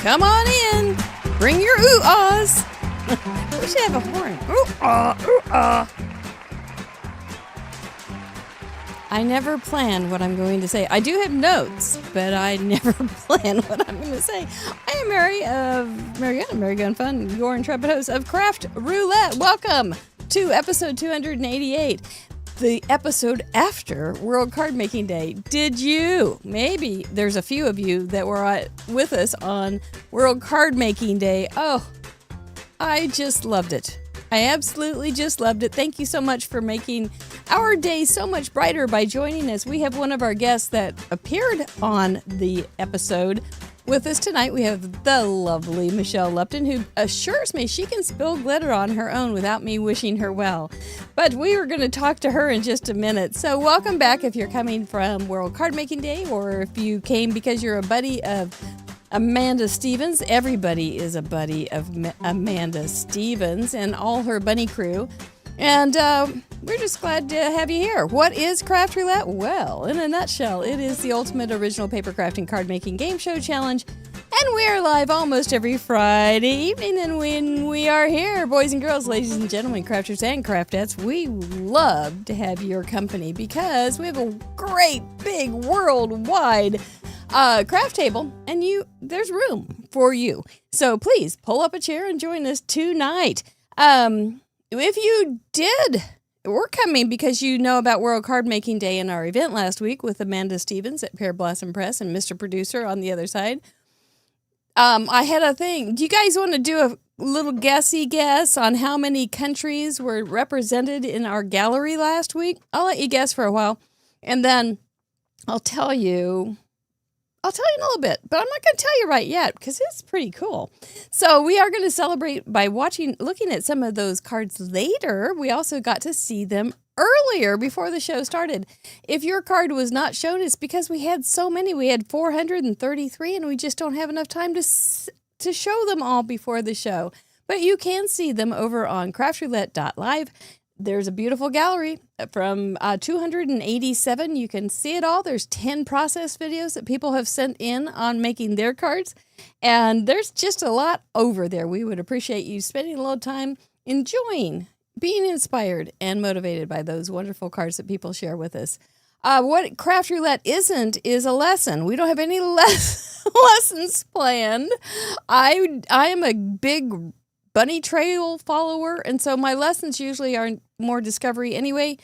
Come on in. Bring your ooh-ahs. We should have a horn. Ooh-ah, ooh-ah. I never plan what I'm going to say. I do have notes, but I never plan what I'm going to say. I am Mary of Mary Gun Fun, your intrepid host of Craft Roulette. Welcome to episode 288. The episode after World Card Making Day. Did you? Maybe there's a few of you that were with us on World Card Making Day. Oh, I just loved it. I absolutely just loved it. Thank you so much for making our day so much brighter by joining us. We have one of our guests that appeared on the episode with us tonight. We have the lovely Michelle Lupton, who assures me she can spill glitter on her own without me wishing her well. But we were going to talk to her in just a minute. So welcome back if you're coming from World Card Making Day, or if you came because you're a buddy of Amanda Stevens. Everybody is a buddy of Amanda Stevens and all her bunny crew. And we're just glad to have you here. What is Craft Roulette? Well, in a nutshell, it is the ultimate original paper crafting card making game show challenge. And we are live almost every Friday evening. And when we are here, boys and girls, ladies and gentlemen, crafters and craftettes, we love to have your company because we have a great big worldwide craft table, and there's room for you. So please pull up a chair and join us tonight. If you did, we're coming because you know about World Card Making Day and our event last week with Amanda Stevens at Pear Blossom Press and Mr. Producer on the other side. I had a thing. Do you guys want to do a little guess on how many countries were represented in our gallery last week? I'll let you guess for a while, and then I'll tell you in a little bit, but I'm not going to tell you right yet because it's pretty cool. So we are going to celebrate by looking at some of those cards later. We also got to see them earlier before the show started. If your card was not shown, it's because we had so many. We had 433, and we just don't have enough time to show them all before the show. But you can see them over on craftroulette.live. There's a beautiful gallery from 287. You can see it all. There's 10 process videos that people have sent in on making their cards. And there's just a lot over there. We would appreciate you spending a little time enjoying, being inspired and motivated by those wonderful cards that people share with us. What Craft Roulette isn't is a lesson. We don't have any lessons planned. I am a big bunny trail follower, and so my lessons usually are more discovery anyway.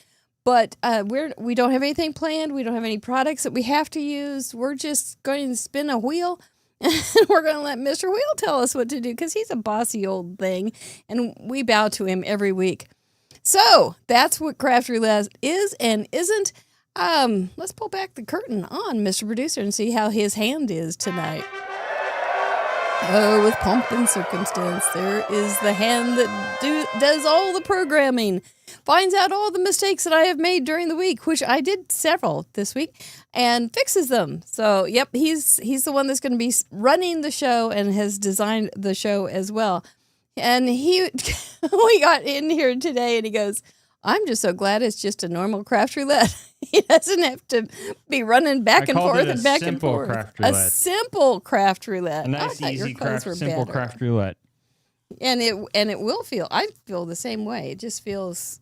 But we don't have anything planned. We don't have any products that we have to use. We're just going to spin a wheel, and we're going to let Mr. Wheel tell us what to do because he's a bossy old thing, and we bow to him every week. So that's what Craft Roulette is and isn't. Let's pull back the curtain on Mr. Producer and see how his hand is tonight. Oh, with pomp and circumstance, there is the hand that does all the programming, finds out all the mistakes that I have made during the week, which I did several this week, and fixes them. So, yep, he's the one that's going to be running the show and has designed the show as well. And we got in here today, and he goes, I'm just so glad it's just a normal Craft Roulette. He doesn't have to be running back and forth and back and forth. A simple Craft Roulette. A nice, easy, simple Craft Roulette. And it will feel. I feel the same way. It just feels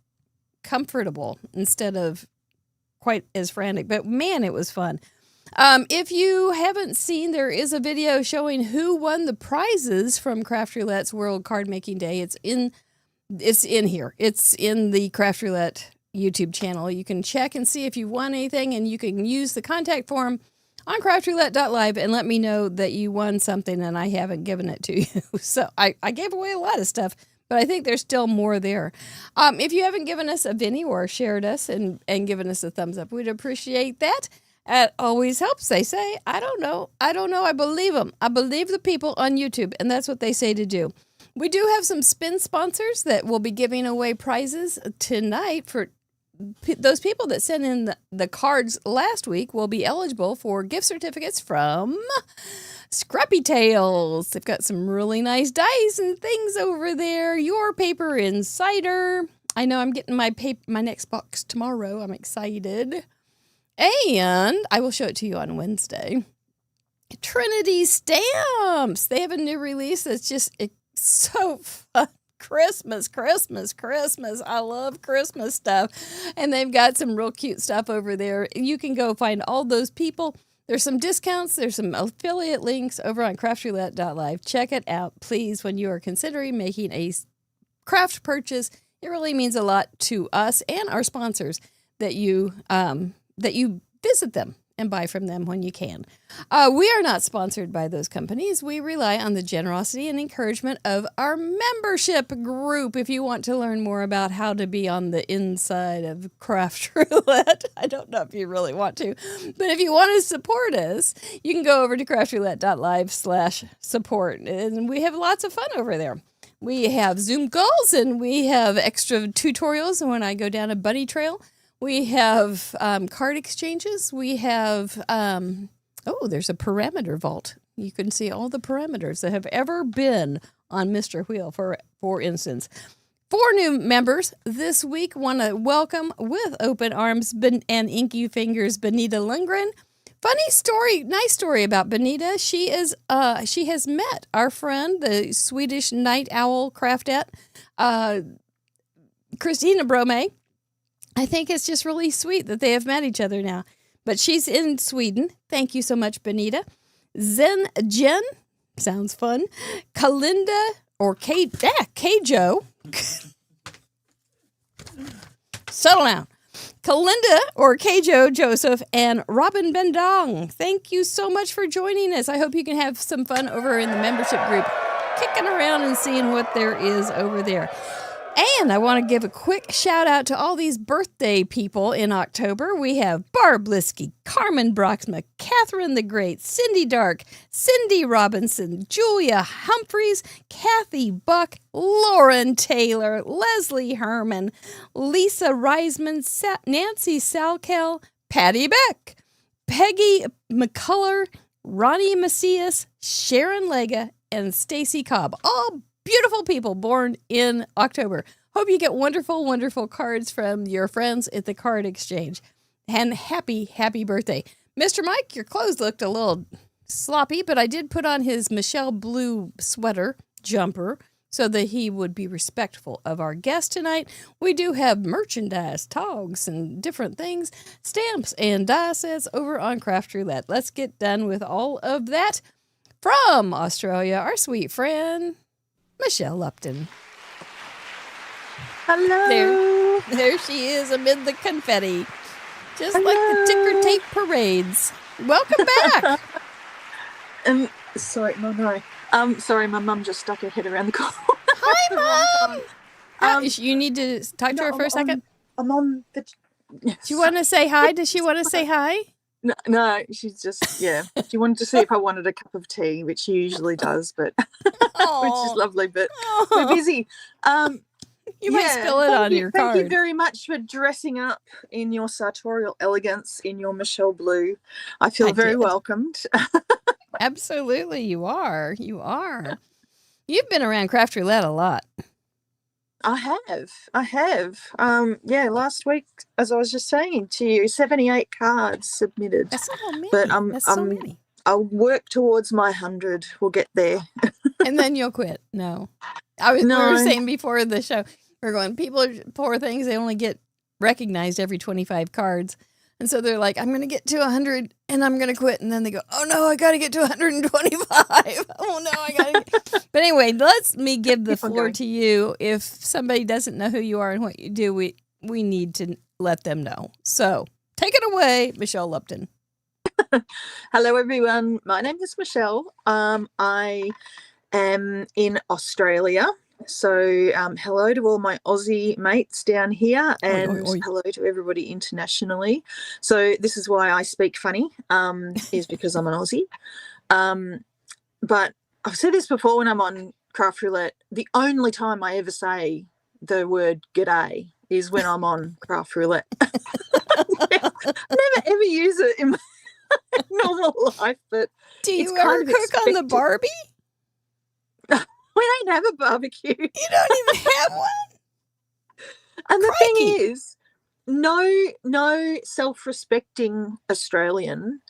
comfortable instead of quite as frantic. But man, it was fun. If you haven't seen, there is a video showing who won the prizes from Craft Roulette's World Card Making Day. It's in here. It's in the Craft Roulette YouTube channel. You can check and see if you won anything, and you can use the contact form on craftroulette.live and let me know that you won something and I haven't given it to you. So I gave away a lot of stuff, but I think there's still more there. If you haven't given us a Vinny or shared us and given us a thumbs up, we'd appreciate that. It always helps, they say. I don't know. I believe them. I believe the people on YouTube, and that's what they say to do. We do have some spin sponsors that will be giving away prizes tonight. For those people that sent in the cards last week will be eligible for gift certificates from Scrappy Tales. They've got some really nice dice and things over there. Your Paper Insider. I know I'm getting my next box tomorrow. I'm excited. And I will show it to you on Wednesday. Trinity Stamps. They have a new release that's just so fun. Christmas. I love Christmas stuff. And they've got some real cute stuff over there. You can go find all those people. There's some discounts. There's some affiliate links over on craftroulette.live. Check it out, please, when you are considering making a craft purchase. It really means a lot to us and our sponsors that you visit them and buy from them when you can. We are not sponsored by those companies. We rely on the generosity and encouragement of our membership group. If you want to learn more about how to be on the inside of Craft Roulette, I don't know if you really want to, but if you want to support us, you can go over to craftroulette.live/support, and we have lots of fun over there. We have Zoom calls, and we have extra tutorials when I go down a bunny trail. We have card exchanges. We have, there's a parameter vault. You can see all the parameters that have ever been on Mr. Wheel, for instance. 4 new members this week. Want to welcome with open arms and inky fingers Benita Lundgren. Funny story, nice story about Benita. She has met our friend, the Swedish night owl craftette, Christina Brome. I think it's just really sweet that they have met each other now. But she's in Sweden. Thank you so much, Benita. Jen, sounds fun. Kalinda, or Kjo. Settle down. Kalinda, or Kjo Joseph, and Robin Bendong. Thank you so much for joining us. I hope you can have some fun over in the membership group, kicking around and seeing what there is over there. And I want to give a quick shout out to all these birthday people in October. We have Barb Liskey, Carmen Broxma, Catherine the Great, Cindy Dark, Cindy Robinson, Julia Humphreys, Kathy Buck, Lauren Taylor, Leslie Herman, Lisa Reisman, Nancy Salkel, Patty Beck, Peggy McCullough, Ronnie Macias, Sharon Lega, and Stacy Cobb. All beautiful people born in October. Hope you get wonderful, wonderful cards from your friends at the card exchange. And happy birthday. Mr. Mike, your clothes looked a little sloppy, but I did put on his Michelle blue sweater jumper so that he would be respectful of our guest tonight. We do have merchandise, togs, and different things, stamps and die sets over on Craft Roulette. Let's get done with all of that. From Australia, our sweet friend, Michelle Lupton. Hello. There she is amid the confetti, just like the ticker tape parades. Welcome back. Sorry, my mum just stuck her head around the corner. Hi, Mom. You need to talk to her for a second. I'm on the. Do you want to say hi? Does she want to say hi? No, she's just, she wanted to see if I wanted a cup of tea, which she usually does, but which is lovely, but we're busy. You might spill it on your card. Thank you very much for dressing up in your sartorial elegance, in your Michelle blue. I feel very welcomed. Absolutely, you are. You are. You've been around Craft Roulette a lot. I have. Last week, as I was just saying to you, 78 cards submitted. That's so many. But That's so many. I'll work towards my 100. We'll get there. And then you'll quit. No. We were saying before the show, we're going, people are poor things, they only get recognized every 25 cards. And so they're like, I'm going to get to 100 and I'm going to quit. And then they go, oh no, I got to get to 125. Oh no, I got to. But anyway, let me give the floor to you. If somebody doesn't know who you are and what you do, we need to let them know. So take it away, Michelle Lupton. Hello, everyone. My name is Michelle. I am in Australia. So hello to all my Aussie mates down here, and hello to everybody internationally. So this is why I speak funny, is because I'm an Aussie. But I've said this before when I'm on Craft Roulette, the only time I ever say the word g'day is when I'm on Craft Roulette. I never ever use it in my normal life. But do you ever cook on the Barbie? We don't have a barbecue. You don't even have one? And the thing is, no self-respecting Australian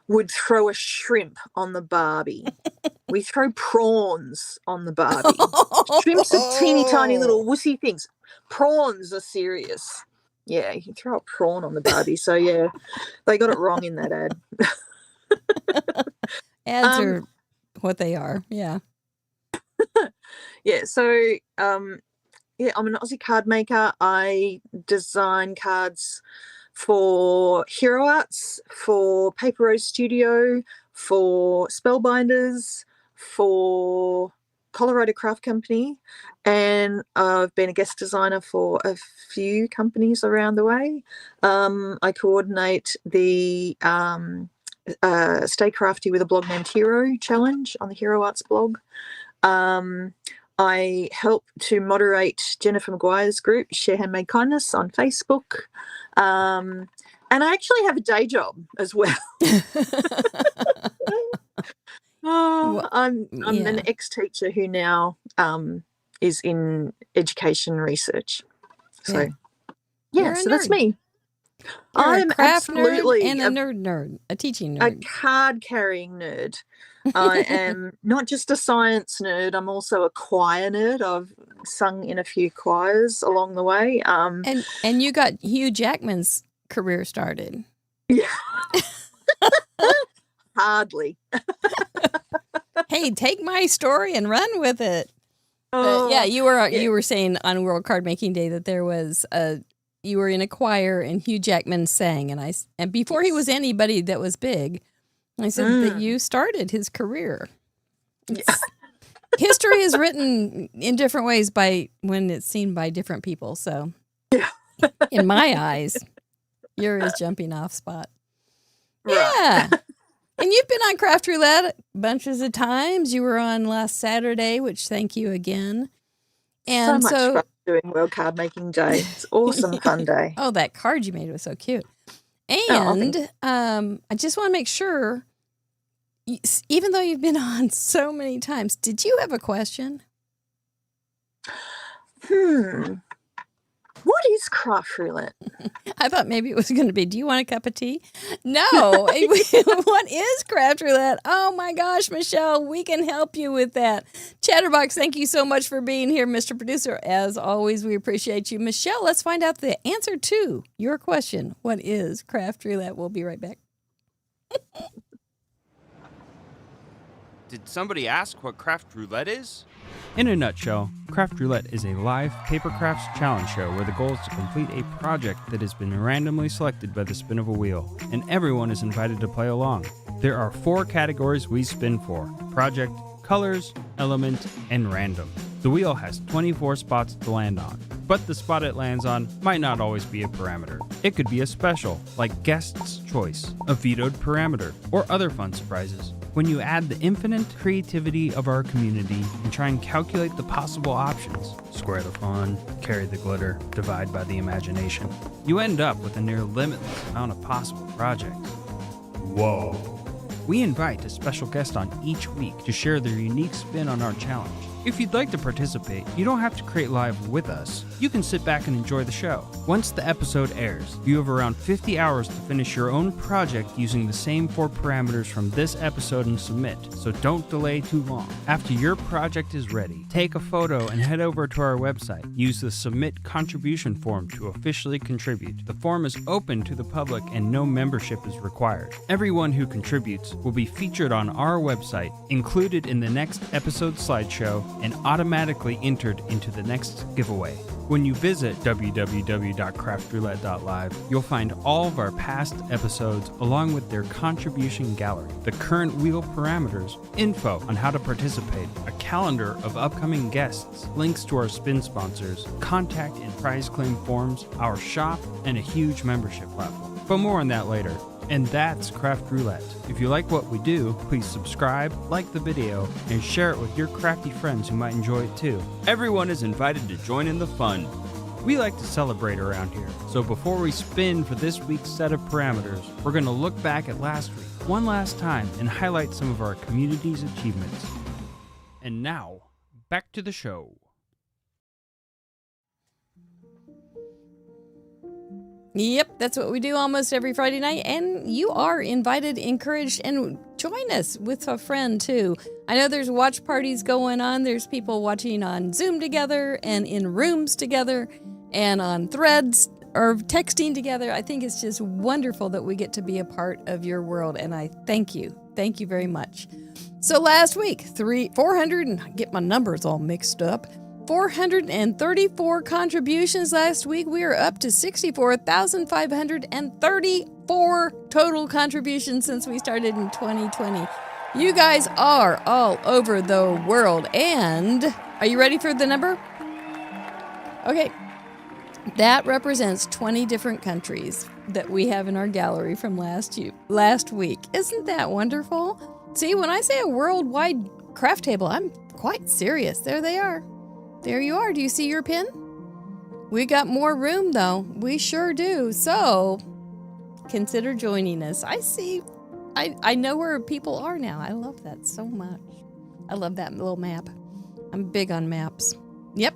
would throw a shrimp on the Barbie. We throw prawns on the Barbie. Shrimps are teeny tiny little wussy things. Prawns are serious. Yeah, you can throw a prawn on the Barbie. So, yeah, they got it wrong in that ad. Ads are what they are, yeah. So I'm an Aussie card maker. I design cards for Hero Arts, for Paper Rose Studio, for Spellbinders, for Colorado Craft Company, and I've been a guest designer for a few companies around the way. I coordinate the Stay Crafty with a Blog Named Hero challenge on the Hero Arts blog. I help to moderate Jennifer Maguire's group, Share Handmade Kindness, on Facebook. And I actually have a day job as well. I'm an ex-teacher who now is in education research. So, so that's me. I'm absolutely nerd and a nerd, a teaching nerd. A card-carrying nerd. I am not just a science nerd, I'm also a choir nerd. I've sung in a few choirs along the way. And you got Hugh Jackman's career started. Yeah. Hardly. Hey, take my story and run with it. You were saying on World Card Making Day that there was you were in a choir and Hugh Jackman sang, and before he was anybody that was big, I said that you started his career. History is written in different ways when it's seen by different people. So, in my eyes, you're his jumping off spot. Right. Yeah. And you've been on Craft Roulette bunches of times. You were on last Saturday, which thank you again. And so much fun doing World Card Making Day. It's awesome, fun day. Oh, that card you made was so cute. And I just want to make sure, even though you've been on so many times, did you have a question? What is craft roulette? I thought maybe it was going to be, do you want a cup of tea? No. What is craft roulette? Oh my gosh, Michelle, we can help you with that. Chatterbox, thank you so much for being here, Mr. Producer. As always, we appreciate you. Michelle, let's find out the answer to your question. What is craft roulette? We'll be right back. Did somebody ask what craft roulette is? In a nutshell, Craft Roulette is a live paper crafts challenge show where the goal is to complete a project that has been randomly selected by the spin of a wheel, and everyone is invited to play along. There are 4 categories we spin for: project, colors, element, and random. The wheel has 24 spots to land on, but the spot it lands on might not always be a parameter. It could be a special, like guest's choice, a vetoed parameter, or other fun surprises. When you add the infinite creativity of our community and try and calculate the possible options, square the fun, carry the glitter, divide by the imagination, you end up with a near limitless amount of possible projects. Whoa. We invite a special guest on each week to share their unique spin on our challenge. If you'd like to participate, you don't have to create live with us. You can sit back and enjoy the show. Once the episode airs, you have around 50 hours to finish your own project using the same 4 parameters from this episode and submit, so don't delay too long. After your project is ready, take a photo and head over to our website. Use the Submit Contribution form to officially contribute. The form is open to the public and no membership is required. Everyone who contributes will be featured on our website, included in the next episode slideshow, and automatically entered into the next giveaway. When you visit www.craftroulette.live, you'll find all of our past episodes along with their contribution gallery, the current wheel parameters, info on how to participate, a calendar of upcoming guests, links to our spin sponsors, contact and prize claim forms, our shop, and a huge membership platform. But more on that later. And that's Craft Roulette. If you like what we do, please subscribe, like the video, and share it with your crafty friends who might enjoy it too. Everyone is invited to join in the fun. We like to celebrate around here, so before we spin for this week's set of parameters, we're going to look back at last week one last time and highlight some of our community's achievements. And now, back to the show. Yep, that's what we do almost every Friday night, and you are invited, encouraged, and join us with a friend too. I know there's watch parties going on. There's people watching on Zoom together and in rooms together and on threads or texting together. I think it's just wonderful that we get to be a part of your world, and I thank you. Thank you very much. So last week, 400, and get my numbers all mixed up, 434 contributions last week. We are up to 64,534 total contributions since we started in 2020. You guys are all over the world. And are you ready for the number? Okay. That represents 20 different countries that we have in our gallery from last week. Isn't that wonderful? See, when I say a worldwide craft table, I'm quite serious. There they are. There you are. Do you see your pin? We got more room, though. We sure do. So, consider joining us. I know where people are now. I love that so much. I love that little map. I'm big on maps. Yep.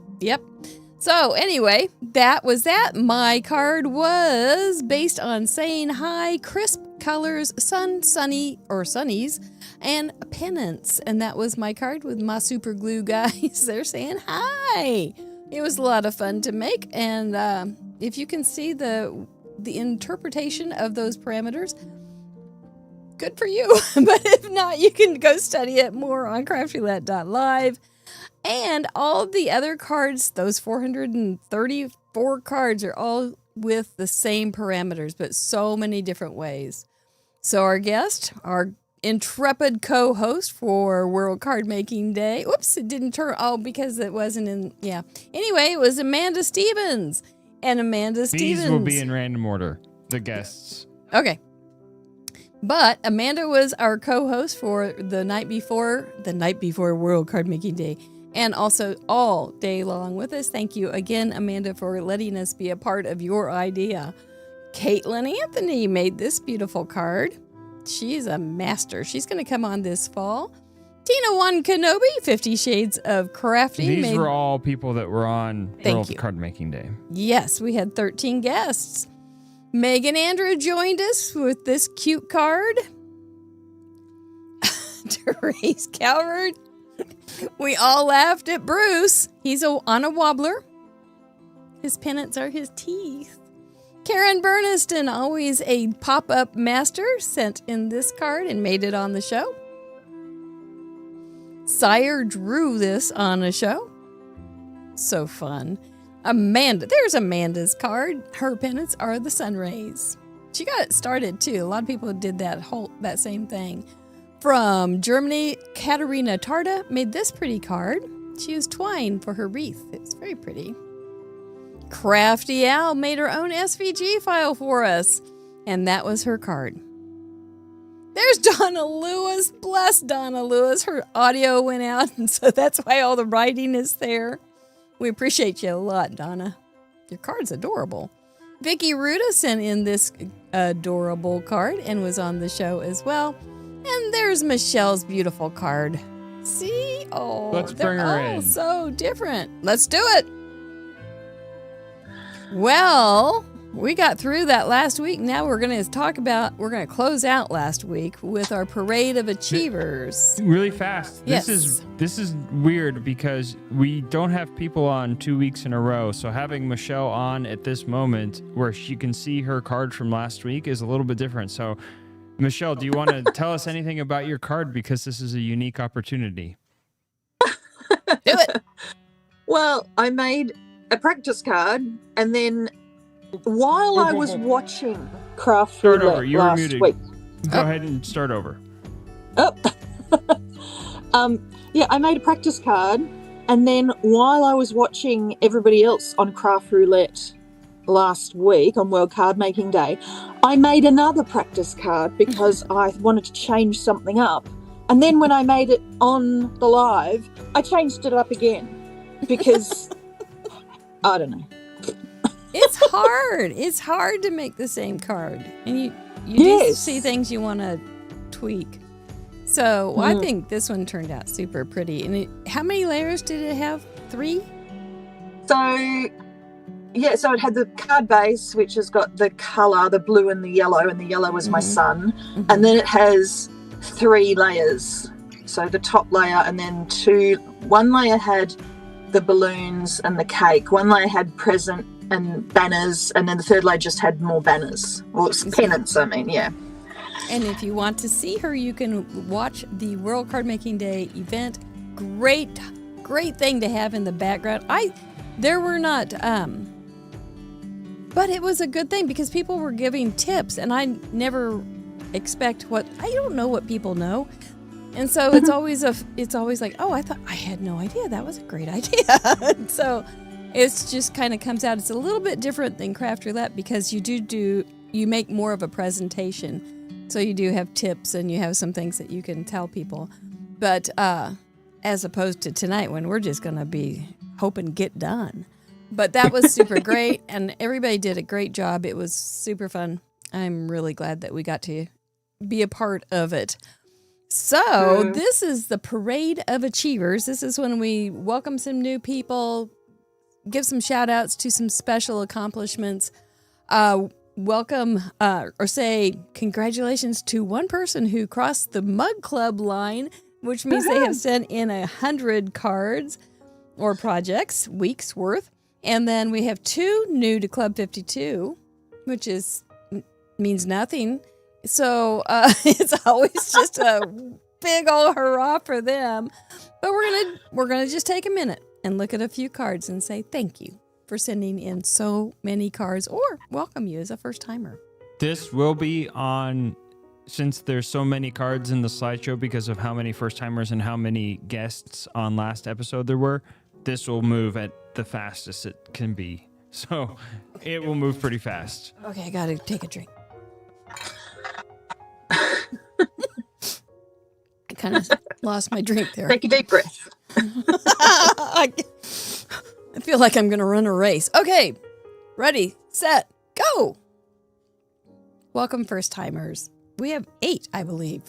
So, anyway, that was that. My card was based on saying hi, crisp colors, sunnies, and pennants. And that was my card with my super glue guys. They're saying hi. It was a lot of fun to make. And if you can see the interpretation of those parameters, good for you. But if not, you can go study it more on craftroulette.live. And all the other cards, those 434 cards, are all with the same parameters, but so many different ways. So our guest, our intrepid co-host for World Card Making Day. Oops, it didn't turn. Oh, because it wasn't in. Yeah. Anyway, it was Amanda Stevens. And Amanda Stevens. These will be in random order, the guests. Okay. But Amanda was our co-host for the night before World Card Making Day. And also all day long with us. Thank you again, Amanda, for letting us be a part of your idea. Caitlin Anthony made this beautiful card. She's a master. She's going to come on this fall. Tina One Kenobi, 50 Shades of Crafty. These were all people that were on World Card Making Day. Yes, we had 13 guests. Megan Andrew joined us with this cute card. Therese Calvert. We all laughed at Bruce. He's on a wobbler. His pennants are his teeth. Karen Burniston, always a pop-up master, sent in this card and made it on the show. Sire drew this on a show. So fun. Amanda, there's Amanda's card. Her pennants are the sun rays. She got it started too. A lot of people did that same thing. From Germany, Katerina Tarda made this pretty card. She used twine for her wreath. It's very pretty. Crafty Al made her own SVG file for us, and that was her card. There's Donna Lewis. Bless Donna Lewis. Her audio went out, and so that's why all the writing is there. We appreciate you a lot, Donna. Your card's adorable. Vicky Ruda sent in this adorable card and was on the show as well. And there's Michelle's beautiful card. See? Oh, let's bring her in. So different. Let's do it. Well, we got through that last week. Now we're going to close out last week with our Parade of Achievers. Really fast. Yes. This is weird because we don't have people on 2 weeks in a row. So having Michelle on at this moment where she can see her card from last week is a little bit different. So Michelle, do you want to tell us anything about your card? Because this is a unique opportunity. Do it. Well, I made a practice card, and then while I was watching Craft Roulette last week... Go ahead and start over. Yeah, I made a practice card, and then while I was watching everybody else on Craft Roulette last week on World Card Making Day, I made another practice card because I wanted to change something up. And then when I made it on the live, I changed it up again because... I don't know. It's hard. It's hard to make the same card. And you do see things you want to tweak. So I think this one turned out super pretty. And how many layers did it have? 3? So it had the card base, which has got the colour, the blue and the yellow was my sun. Mm-hmm. And then it has 3 layers. So the top layer and then 2. One layer had the balloons and the cake. One layer had present and banners, and then the third layer just had more banners. Or pennants, I mean, yeah. And if you want to see her, you can watch the World Card Making Day event. Great thing to have in the background. There were not, but it was a good thing because people were giving tips, and I never expect I don't know what people know. And so it's always like, oh, I had no idea. That was a great idea. So it's just kind of comes out. It's a little bit different than Craft Roulette because you make more of a presentation. So you do have tips and you have some things that you can tell people. But as opposed to tonight when we're just going to be hoping get done. But that was super great. And everybody did a great job. It was super fun. I'm really glad that we got to be a part of it. So this is the Parade of Achievers. This is when we welcome some new people, give some shout outs to some special accomplishments, welcome or say congratulations to one person who crossed the Mug Club line, which means they have sent in 100 cards or projects, weeks worth. And then we have 2 new to Club 52, which means nothing. So it's always just a big old hurrah for them. But we're gonna just take a minute and look at a few cards and say thank you for sending in so many cards, or welcome you as a first timer. This will be on, since there's so many cards in the slideshow because of how many first timers and how many guests on last episode there were. This will move at the fastest it can be. So it will move pretty fast. Okay, I gotta take a drink. I kind of lost my drink there. Take a deep breath. I feel like I'm going to run a race. Okay, ready, set, go. Welcome, first timers. We have 8, I believe.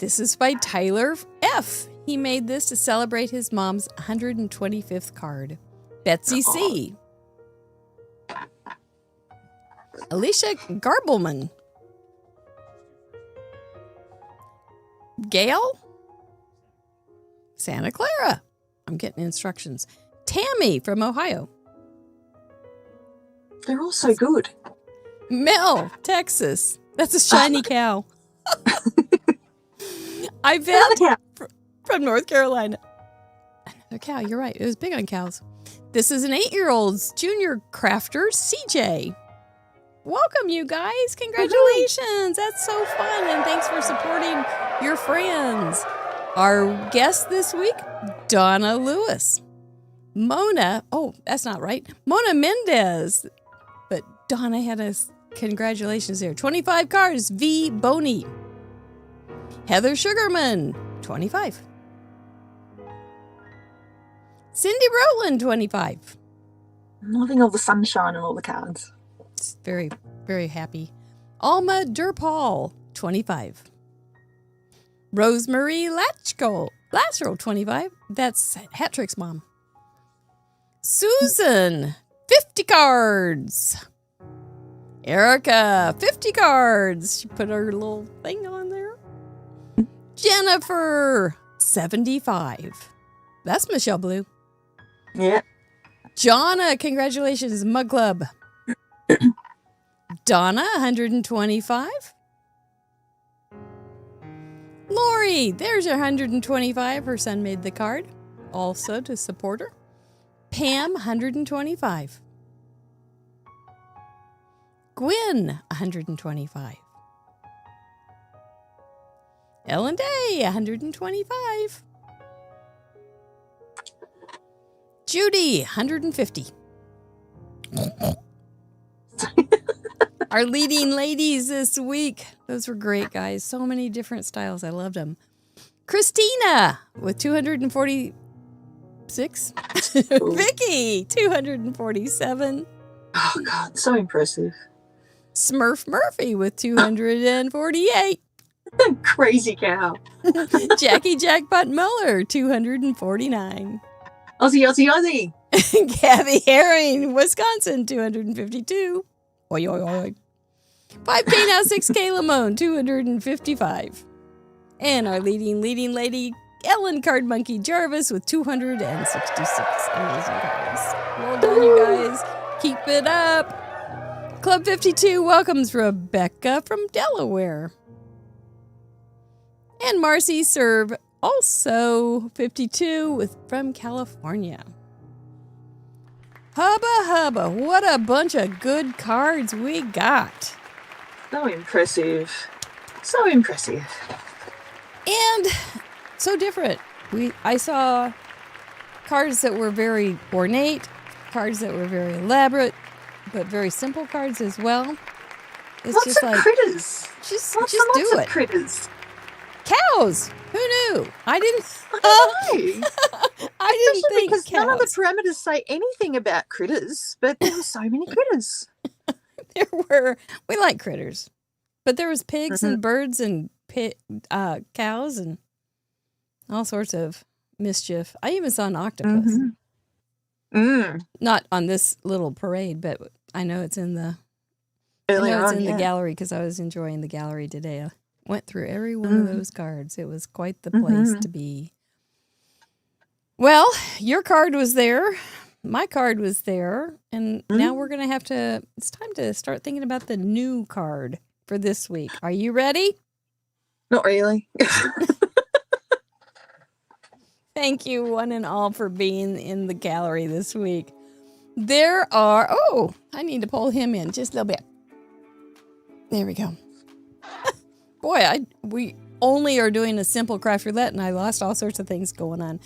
This is by Tyler F. He made this to celebrate his mom's 125th card. Betsy C. Alicia Garbleman. Gail. Santa Clara. I'm getting instructions. Tammy from Ohio. They're all so good. Mel, Texas. That's a shiny cow. Yvette from North Carolina. Another cow, you're right. It was big on cows. This is an 8-year-old's junior crafter, CJ. Welcome, you guys. Congratulations. That's so fun. And thanks for supporting your friends. Our guest this week, Donna Lewis. Mona, oh, that's not right. Mona Mendez. But Donna had a congratulations there. 25 cards, V. Boney. Heather Sugarman, 25. Cindy Rowland, 25. I'm loving all the sunshine and all the cards. It's very, very happy. Alma Durpal, 25. Rosemary Latchko, 25. That's Hat Trick's mom. Susan, 50 cards. Erica, 50 cards. She put her little thing on there. Jennifer, 75. That's Michelle Blue. Yeah. Jonna, congratulations, Mug Club. Donna, 125. Lori, there's your 125. Her son made the card, also to support her. Pam, 125. Gwen, 125. Ellen Day, 125. Judy, 150. Our leading ladies this week. Those were great, guys. So many different styles. I loved them. Christina with 246. Vicky, 247. Oh, God, so impressive. Smurf Murphy with 248. Crazy cow. Jackie Jackpot Muller, 249. Aussie. Gabby Herring, Wisconsin, 252. Oi, oi, oi. 5K now 6K Lamone, 255. And our leading lady, Ellen Card Monkey Jarvis with 266 amazing cards. Well done, you guys. Keep it up. Club 52 welcomes Rebecca from Delaware. And Marcy Serve, also 52 from California. Hubba, what a bunch of good cards we got. So impressive. So impressive. And so different. I saw cards that were very ornate, cards that were very elaborate, but very simple cards as well. It's Lots just of like critters. just Lots do of it. critters. Cows. Who knew? I didn't. I know. I didn't Especially think because cows. none of the parameters say anything about critters, but there were so many critters. We like critters, but there was pigs and birds and cows and all sorts of mischief. I even saw an octopus. Not on this little parade, but I know it's in the the gallery because I was enjoying the gallery today. I went through every one of those cards. It was quite the place to be. Well, your card was there. My card was there. And now we're going to it's time to start thinking about the new card for this week. Are you ready? Not really. Thank you, one and all, for being in the gallery this week. There are... Oh, I need to pull him in just a little bit. There we go. Boy, we only are doing a simple craft roulette, and I lost all sorts of things going on.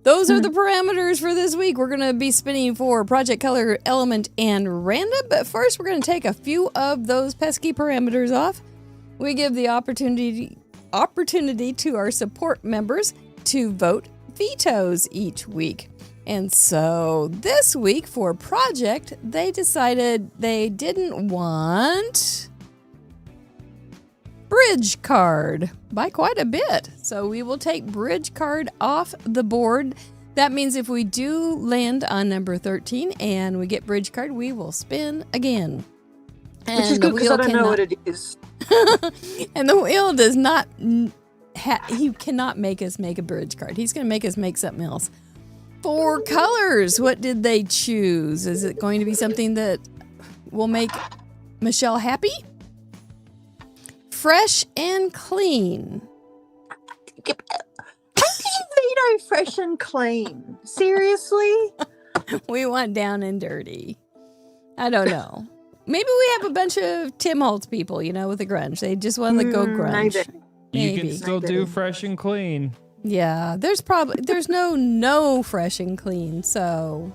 Those are the parameters for this week. We're going to be spinning for Project Color, Element, and Random. But first, we're going to take a few of those pesky parameters off. We give the opportunity to our support members to vote vetoes each week. And so this week for Project, they decided they didn't want bridge card by quite a bit. So we will take bridge card off the board. That means if we do land on number 13 and we get bridge card, we will spin again. And which is good because I don't know what it is. And the wheel does not, he cannot make us make a bridge card. He's going to make us make something else. 4 colors. What did they choose? Is it going to be something that will make Michelle happy? Fresh and clean. Veto fresh and clean. Seriously? We want down and dirty. I don't know. Maybe we have a bunch of Tim Holtz people, with the grunge. They just want to go grunge. Maybe. You can still do fresh and clean. Yeah, there's no fresh and clean, so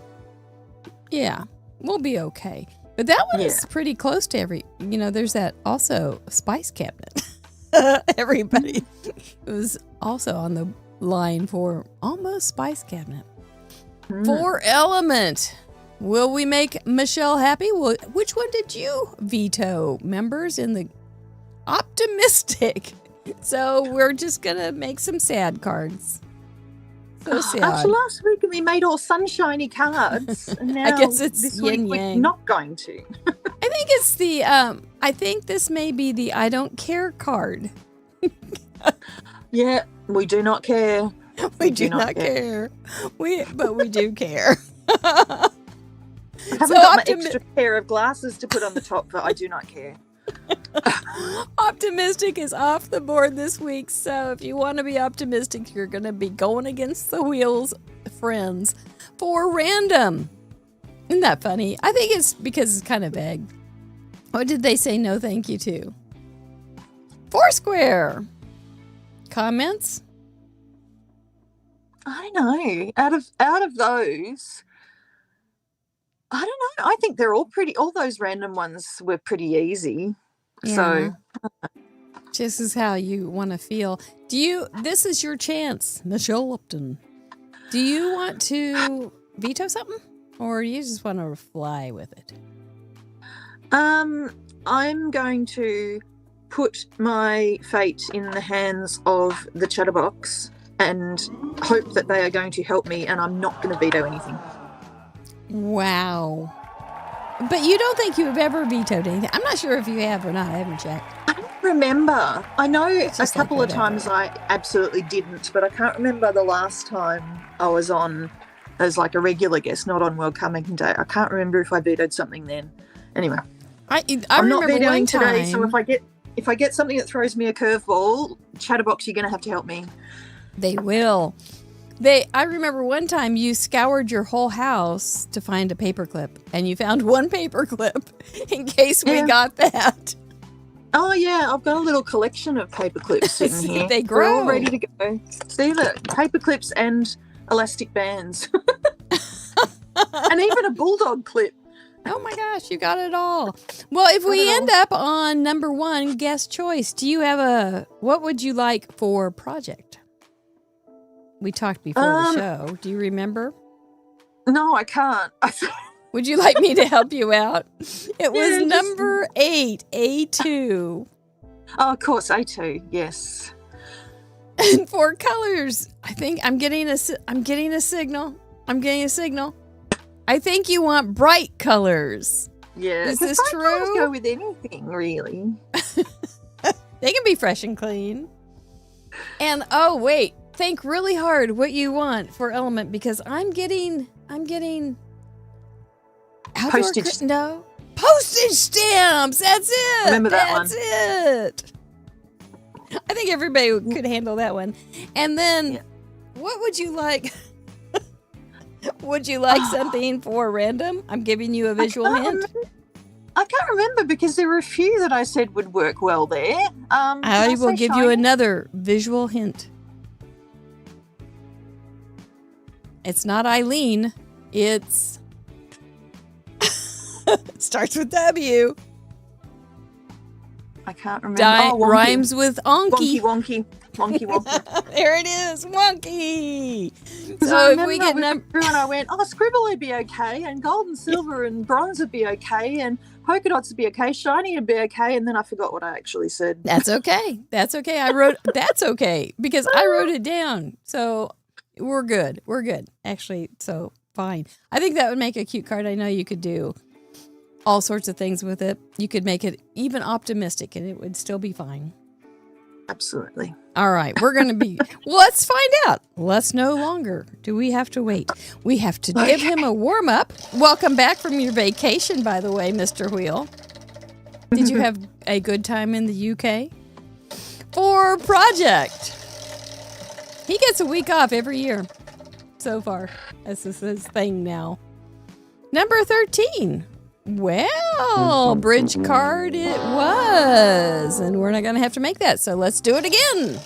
yeah, we'll be okay. But that one is pretty close to there's that also spice cabinet. Everybody was also on the line for almost spice cabinet. 4 element. Will we make Michelle happy? Which one did you veto, members in the optimistic? So we're just going to make some sad cards. So sad. After last week we made all sunshiny cards. And now I guess it's this week we're yin-yang. not going to. I think it's the, I think this may be the I don't care card. Yeah, we do not care. We do not care. But we do care. I haven't got my extra pair of glasses to put on the top, but I do not care. Optimistic is off the board this week, so if you want to be optimistic, you're going to be going against the wheels, friends, for random. Isn't that funny? I think it's because it's kind of vague. What did they say no thank you to? Foursquare. Comments? I don't know. Out of those, I don't know. I think they're all those random ones were pretty easy. Yeah. So this is how you want to feel. This is your chance, Michelle Lupton. Do you want to veto something? Or you just want to fly with it? I'm going to put my fate in the hands of the chatterbox and hope that they are going to help me, and I'm not going to veto anything. Wow. But you don't think you've ever vetoed anything? I'm not sure if you have or not. I haven't checked. I don't remember. I know a couple like of times I absolutely didn't, but I can't remember the last time I was on as like a regular guest, not on World Coming Day. I can't remember if I vetoed something then. Anyway, I'm not vetoing today, so if I get something that throws me a curveball, chatterbox, you're going to have to help me. They will. I remember one time you scoured your whole house to find a paperclip, and you found one paperclip in case we got that. Oh, yeah, I've got a little collection of paperclips sitting here. They grow. We're all ready to go. See, look, paperclips and elastic bands. And even a bulldog clip. Oh my gosh, you got it all. Well, if we end up on number 1, guest choice, do you have what would you like for project? We talked before the show. Do you remember? No, I can't. Would you like me to help you out? It was number 8, A2. Oh, of course, A2, yes. And for colors, I think I'm getting a signal. I think you want bright colors. Yeah. Is this true? Colors go with anything, really. They can be fresh and clean. And oh wait, think really hard what you want for element, because I'm getting postage. Postage stamps. That's it. Remember that one. That's it. I think everybody could handle that one. And then, what would you like? Would you like something for random? I'm giving you a visual hint. I can't remember because there were a few that I said would work well there. I will give you another visual hint. It's not Eileen. It's it starts with W. I can't remember. Rhymes with onky. Wonky. Wonky wonky. There it is, wonky. So So I if we get remember when I went, scribble would be okay, and gold and silver and bronze would be okay, and polka dots would be okay, shiny would be okay, and then I forgot what I actually said. That's okay. That's okay. I wrote that's okay because I wrote it down. So we're good. We're good. Actually, so fine. I think that would make a cute card. I know you could do all sorts of things with it. You could make it even optimistic and it would still be fine. Absolutely. All right, we're going to be, let's find out. Let's no longer do we have to wait. We have to give him a warm up. Welcome back from your vacation, by the way, Mr. Wheel. Did you have a good time in the UK? For Project, he gets a week off every year so far. This is his thing now. Number 13. Well, bridge card it was. And we're not going to have to make that, so let's do it again.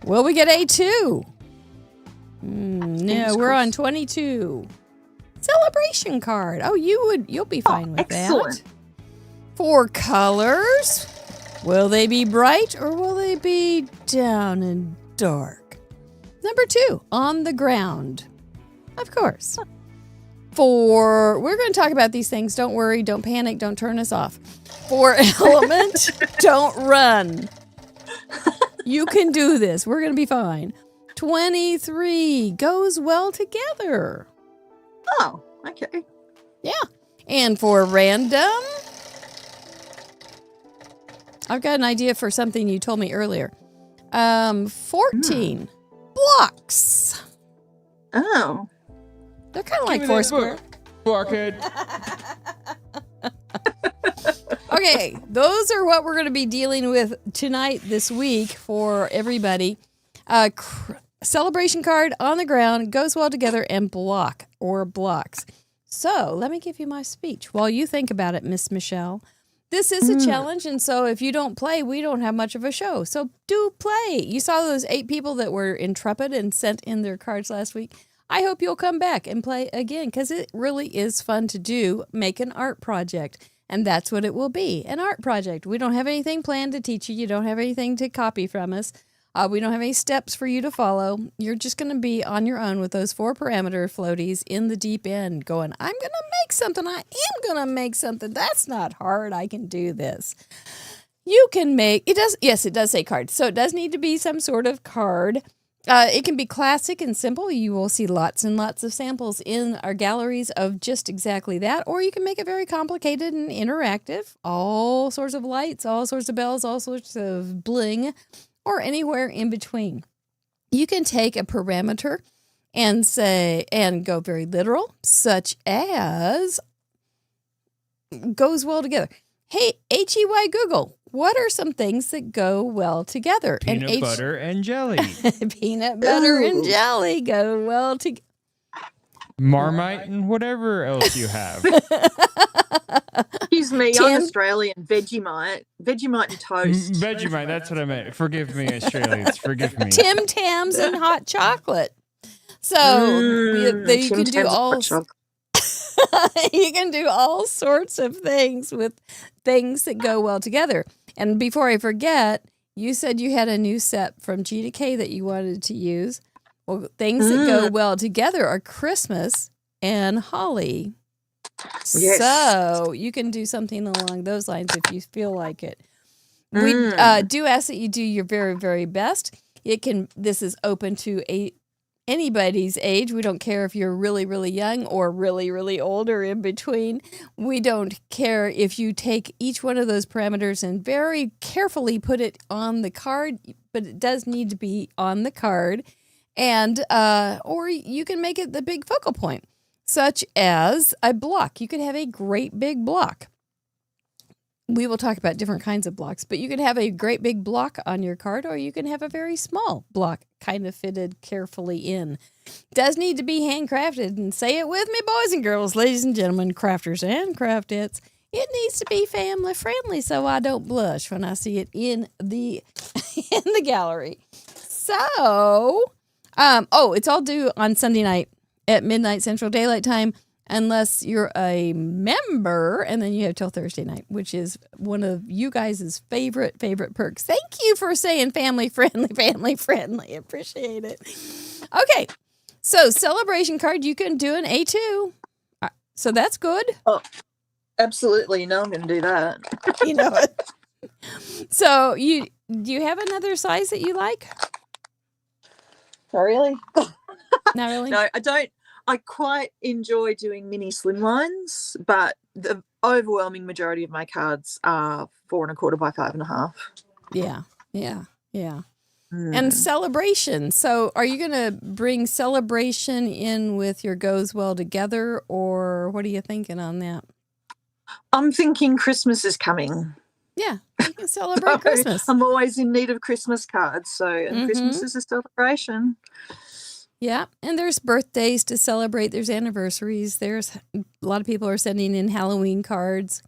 Will we get A2? No, we're on 22. Celebration card. Oh, you'll be fine with excellent. that. For colors, will they be bright or will they be down and dark? Number 2, on the ground. Of course. We're going to talk about these things. Don't worry, don't panic, don't turn us off. For element, don't run. You can do this. We're going to be fine. 23 goes well together. Oh, okay. Yeah. And for random, I've got an idea for something you told me earlier. 14 blocks. Oh. They're kind of like Foursquare. Blockhead. Okay, those are what we're going to be dealing with tonight, this week, for everybody. Celebration card on the ground, goes well together, and block or blocks. So let me give you my speech while you think about it, Miss Michelle. This is a challenge, and so if you don't play, we don't have much of a show. So do play. You saw those 8 people that were intrepid and sent in their cards last week. I hope you'll come back and play again because it really is fun to do. Make an art project, and that's what it will be, an art project. We don't have anything planned to teach you. You don't have anything to copy from us. We don't have any steps for you to follow. You're just going to be on your own with those 4 parameter floaties in the deep end going, I'm going to make something. I am going to make something. That's not hard. I can do this. You can make, it does say card. So it does need to be some sort of card. It can be classic and simple. You will see lots and lots of samples in our galleries of just exactly that. Or you can make it very complicated and interactive. All sorts of lights, all sorts of bells, all sorts of bling, or anywhere in between. You can take a parameter and go very literal, such as goes well together. Hey, HEY Google, what are some things that go well together? Peanut butter and jelly. Peanut butter and jelly go well together. Marmite and whatever else you have. Excuse me, Tim? I'm Australian. Vegemite and toast. Vegemite, that's what I meant. Forgive me, Australians. Forgive me. Tim Tams and hot chocolate. So you can do all you can do all sorts of things with things that go well together. And before I forget, you said you had a new set from G to K that you wanted to use. Well, things that go well together are Christmas and holly. Yes. So you can do something along those lines if you feel like it. We do ask that you do your very, very best. This is open to anybody's age. We don't care if you're really, really young or really, really old or in between. We don't care if you take each one of those parameters and very carefully put it on the card, but it does need to be on the card. And or you can make it the big focal point, such as a block. You could have a great big block. We will talk about different kinds of blocks, but you can have a great big block on your card, or you can have a very small block kind of fitted carefully in. Does need to be handcrafted, and say it with me, boys and girls, ladies and gentlemen, crafters and craftettes. It needs to be family friendly, so I don't blush when I see it in the gallery. So, it's all due on Sunday night at midnight Central Daylight Time. unless you're a member, and then you have till Thursday night, which is one of you guys' favorite perks. Thank you for saying family friendly. Appreciate it. Okay, so celebration card, you can do an A2. So that's good. Oh, absolutely. No, I'm going to do that. You know it. So do you have another size that you like? Not really. Not really? No, I don't. I quite enjoy doing mini slimlines, but the overwhelming majority of my cards are 4 1/4 by 5 1/2. Yeah. And celebration. So are you going to bring celebration in with your goes well together, or what are you thinking on that? I'm thinking Christmas is coming. Yeah, you can celebrate Christmas. I'm always in need of Christmas cards, and Christmas is a celebration. Yeah, and there's birthdays to celebrate. There's anniversaries. There's a lot of people are sending in Halloween cards.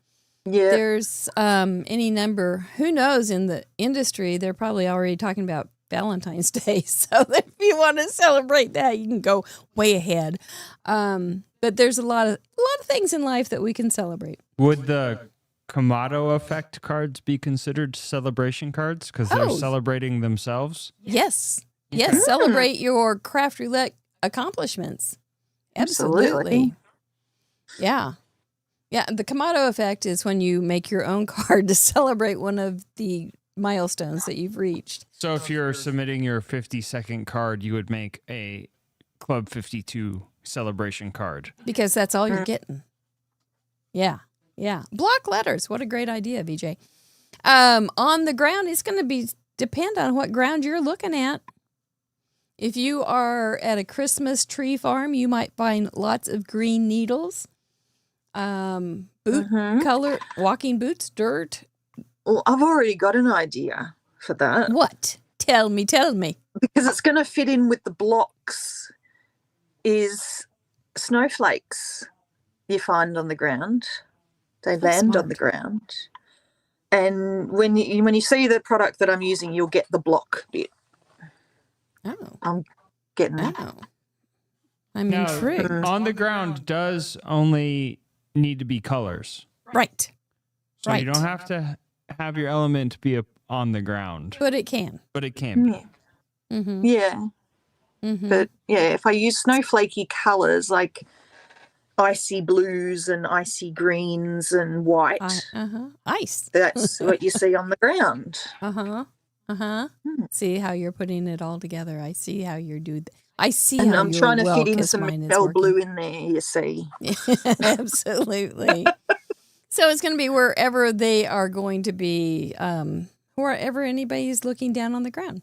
Yeah. There's any number. Who knows, in the industry, they're probably already talking about Valentine's Day. So if you want to celebrate that, you can go way ahead. But there's a lot of things in life that we can celebrate. Would the Kamado effect cards be considered celebration cards because they're celebrating themselves? Yes. Yes, celebrate your craft roulette accomplishments. Absolutely. Yeah. Yeah, the Kamado effect is when you make your own card to celebrate one of the milestones that you've reached. So if you're submitting your 52nd card, you would make a Club 52 celebration card. Because that's all you're getting. Yeah. Block letters. What a great idea, VJ. On the ground, it's going to depend on what ground you're looking at. If you are at a Christmas tree farm, you might find lots of green needles, boot color, walking boots, dirt. Well, I've already got an idea for that. What? Tell me. Because it's going to fit in with the blocks is snowflakes you find on the ground. They land on the ground. And when you see the product that I'm using, you'll get the block bit. Oh. I'm getting it. Oh. I'm intrigued. On the ground does only need to be colors. Right. So you don't have to have your element be on the ground. But it can. But it can be. Mm-hmm. Yeah. Mm-hmm. But, if I use snowflakey colours like icy blues and icy greens and white, Ice. that's what you see on the ground. See how you're putting it all together. I see how you're doing. I see and how I'm trying to fit in some bell blue in there, you see. Absolutely. So it's going to be wherever they are going to be, wherever anybody's looking down on the ground.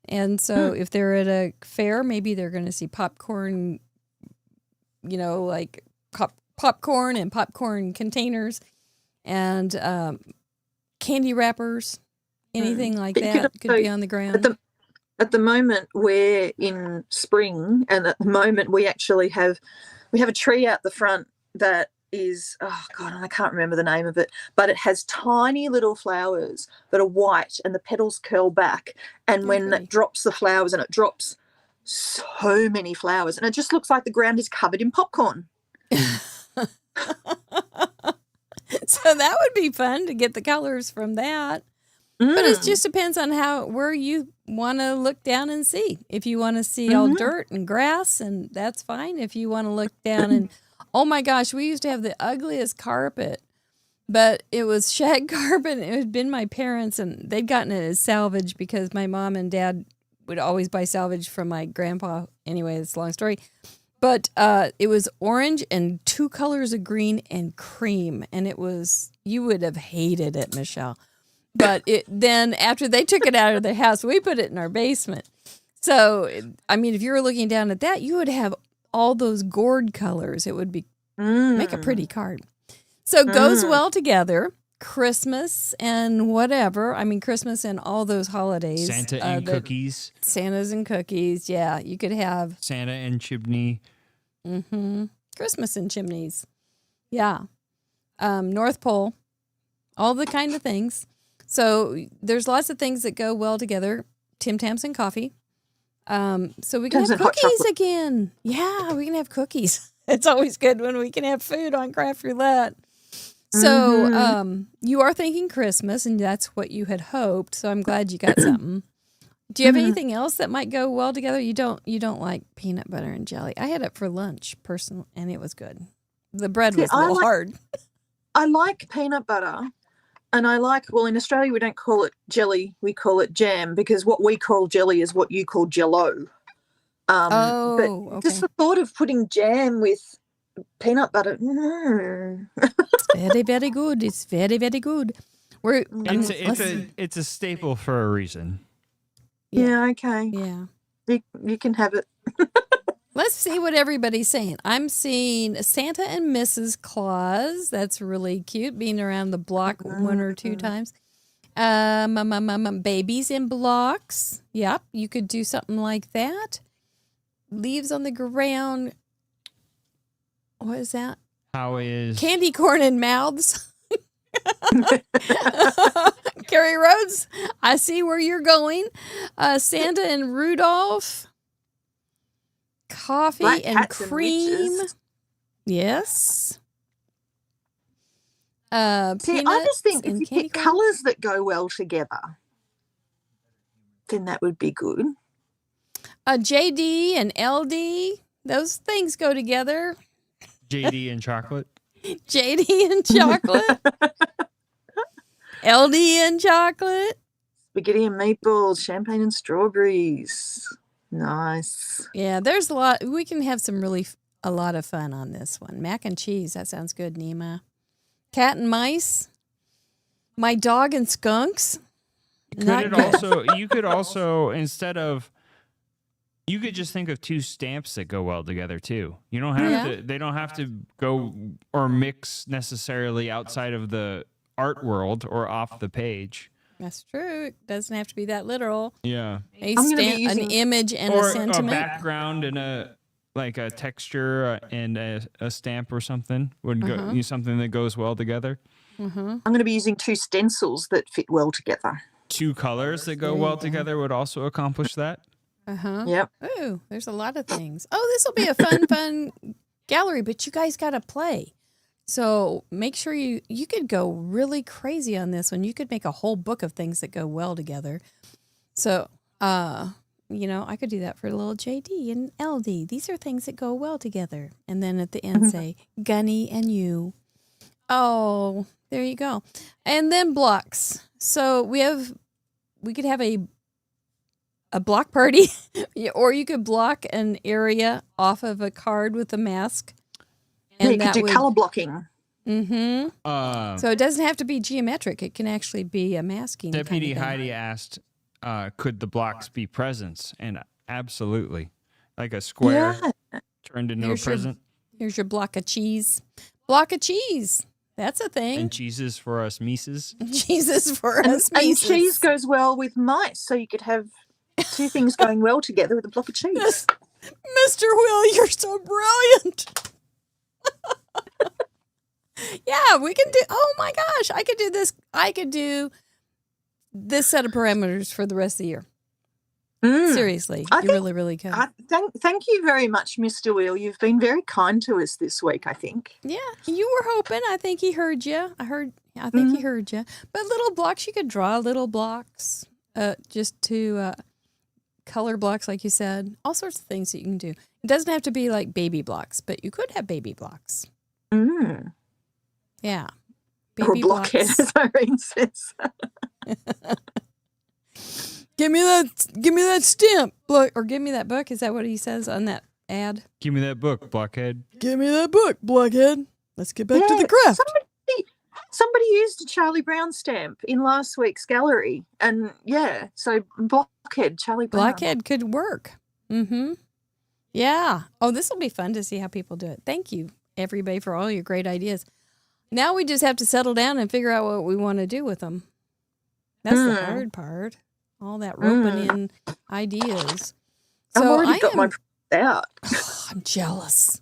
And so if they're at a fair, maybe they're going to see popcorn, like popcorn and popcorn containers and candy wrappers. Anything like that could be on the ground. At the moment, we're in spring, and at the moment we actually have a tree out the front that is, I can't remember the name of it, but it has tiny little flowers that are white and the petals curl back. And when it drops the flowers, and it drops so many flowers, and it just looks like the ground is covered in popcorn. So that would be fun to get the colors from that. But it just depends on where you want to look down and see. If you want to see all dirt and grass, and that's fine. If you want to look down and, oh my gosh, we used to have the ugliest carpet, but it was shag carpet. It had been my parents, and they'd gotten it as salvage because my mom and dad would always buy salvage from my grandpa. Anyway, it's a long story. But it was orange and 2 colors of green and cream, and you would have hated it, Michelle. But then after they took it out of the house, we put it in our basement. So, if you were looking down at that, you would have all those gourd colors. It would be make a pretty card. So it goes well together. Christmas and whatever. Christmas and all those holidays. Santa and cookies. Santas and cookies. Yeah, you could have Santa and chimney. Christmas and chimneys. Yeah. North Pole. All the kind of things. So there's lots of things that go well together. Tim Tams and coffee. So we can have cookies again. Yeah, we can have cookies. It's always good when we can have food on Craft Roulette. So you are thinking Christmas, and that's what you had hoped. So I'm glad you got something. Do you have anything else that might go well together? You don't like peanut butter and jelly. I had it for lunch, personally, and it was good. The bread was a little hard. I like peanut butter, and I like, well, in Australia we don't call it jelly, we call it jam, because what we call jelly is what you call jello. But okay. just the thought of putting jam with peanut butter. It's very, very good. It's very, very good. It's a staple for a reason. Yeah, okay. Yeah. You can have it. Let's see what everybody's saying. I'm seeing Santa and Mrs. Claus. That's really cute, being around the block one or two times. Babies in blocks. Yep, you could do something like that. Leaves on the ground. What is that? How is candy corn in mouths? Carrie Rhodes, I see where you're going. Santa and Rudolph. Coffee Black and cats cream. And Yes. See, I just think if you pick corn. colours that go well together, then that would be good. JD and LD, those things go together. JD and chocolate? JD and chocolate. LD and chocolate. Spaghetti and meatballs, champagne and strawberries. Nice. Yeah, there's a lot. We can have a lot of fun on this one. Mac and cheese. That sounds good, Nima. Cat and mice. My dog and skunks. You could also instead of, you could just think of two stamps that go well together too. You don't have to. They don't have to go or mix necessarily outside of the art world or off the page. That's true. It doesn't have to be that literal. Yeah. An image and or a sentiment. a background and a texture and a stamp or something would go. Use something that goes well together. I'm going to be using two stencils that fit well together. Two colors that go well together would also accomplish that. Yep. Oh, there's a lot of things. Oh, this will be a fun gallery, but you guys got to play. So make sure you could go really crazy on this one. You could make a whole book of things that go well together. So, I could do that for a little JD and LD. These are things that go well together. And then at the end say, Gunny and you. Oh, there you go. And then blocks. So we could have a block party, or you could block an area off of a card with a mask. And you could do color blocking. Mm-hmm. So it doesn't have to be geometric. It can actually be a masking. Deputy kind of Heidi asked, could the blocks be presents? And absolutely. Like a square turned into a present. Here's your block of cheese. Block of cheese. That's a thing. And cheeses for us Mises. Cheeses for us Mises. And cheese goes well with mice, so you could have two things going well together with a block of cheese. Mr. Will, you're so brilliant. Yeah, we can do. Oh my gosh, I could do this. I could do this set of parameters for the rest of the year. Seriously, you really, really could. Thank you very much, Mr. Will. You've been very kind to us this week, I think. Yeah, you were hoping. I think he heard you. I think he heard you. But little blocks, you could draw little blocks, just to color blocks, like you said. All sorts of things that you can do. It doesn't have to be like baby blocks, but you could have baby blocks. Yeah. Baby or blockhead, as Irene says. Give me that stamp, or give me that book. Is that what he says on that ad? Give me that book, blockhead. Give me that book, blockhead. Let's get back to the craft. Somebody used a Charlie Brown stamp in last week's gallery, and so blockhead, Charlie Brown. Blockhead could work. Yeah. Oh, this will be fun to see how people do it. Thank you, everybody, for all your great ideas. Now we just have to settle down and figure out what we want to do with them. That's the hard part. All that roping in ideas. So I've already got my out. I'm jealous.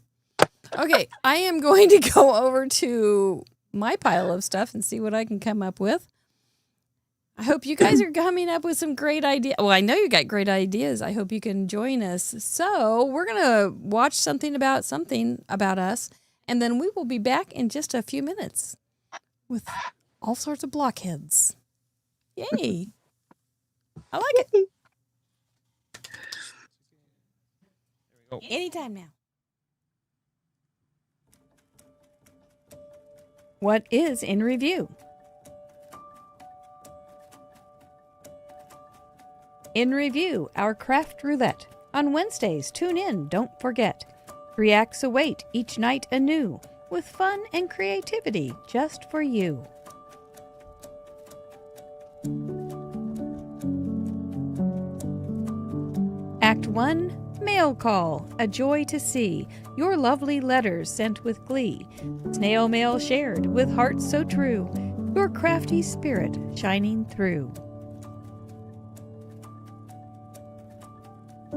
Okay, I am going to go over to my pile of stuff and see what I can come up with. I hope you guys are coming up with some great ideas. Well, I know you got great ideas. I hope you can join us. So we're going to watch something about us, and then we will be back in just a few minutes with all sorts of blockheads. Yay. I like it. Anytime now. What is in review? In review, our craft roulette. On Wednesdays, tune in, don't forget. 3 acts await each night anew, with fun and creativity just for you. Act 1, Mail Call, a joy to see. Your lovely letters sent with glee. Snail mail shared with hearts so true. Your crafty spirit shining through.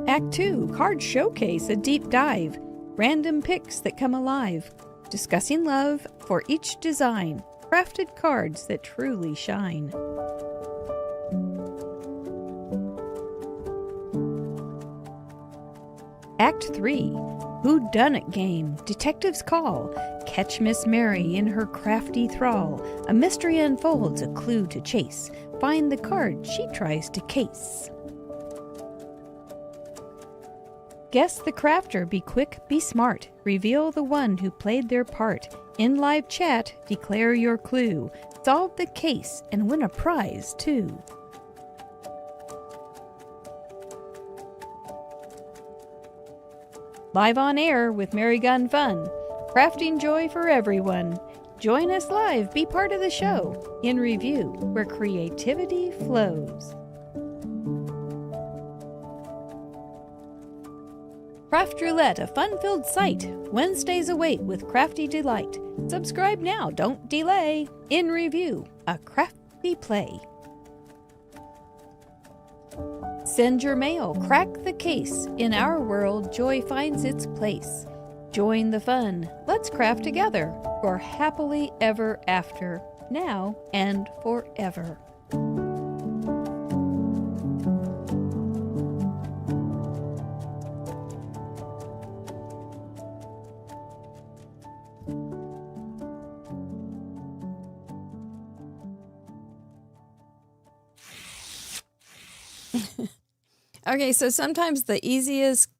Act 2, Card Showcase, a deep dive. Random picks that come alive. Discussing love for each design. Crafted cards that truly shine. Act 3, Whodunit Game, Detective's Call. Catch Miss Mary in her crafty thrall. A mystery unfolds, a clue to chase. Find the card she tries to case. Guess the crafter, be quick, be smart. Reveal the one who played their part. In live chat, declare your clue. Solve the case and win a prize, too. Live on air with Mary Gun Fun. Crafting joy for everyone. Join us live, be part of the show. In review, where creativity flows. Craft Roulette, a fun-filled sight. Wednesdays await with crafty delight. Subscribe now, don't delay. In review, a crafty play. Send your mail, crack the case. In our world, joy finds its place. Join the fun. Let's craft together for happily ever after, now and forever. Okay, so sometimes the easiest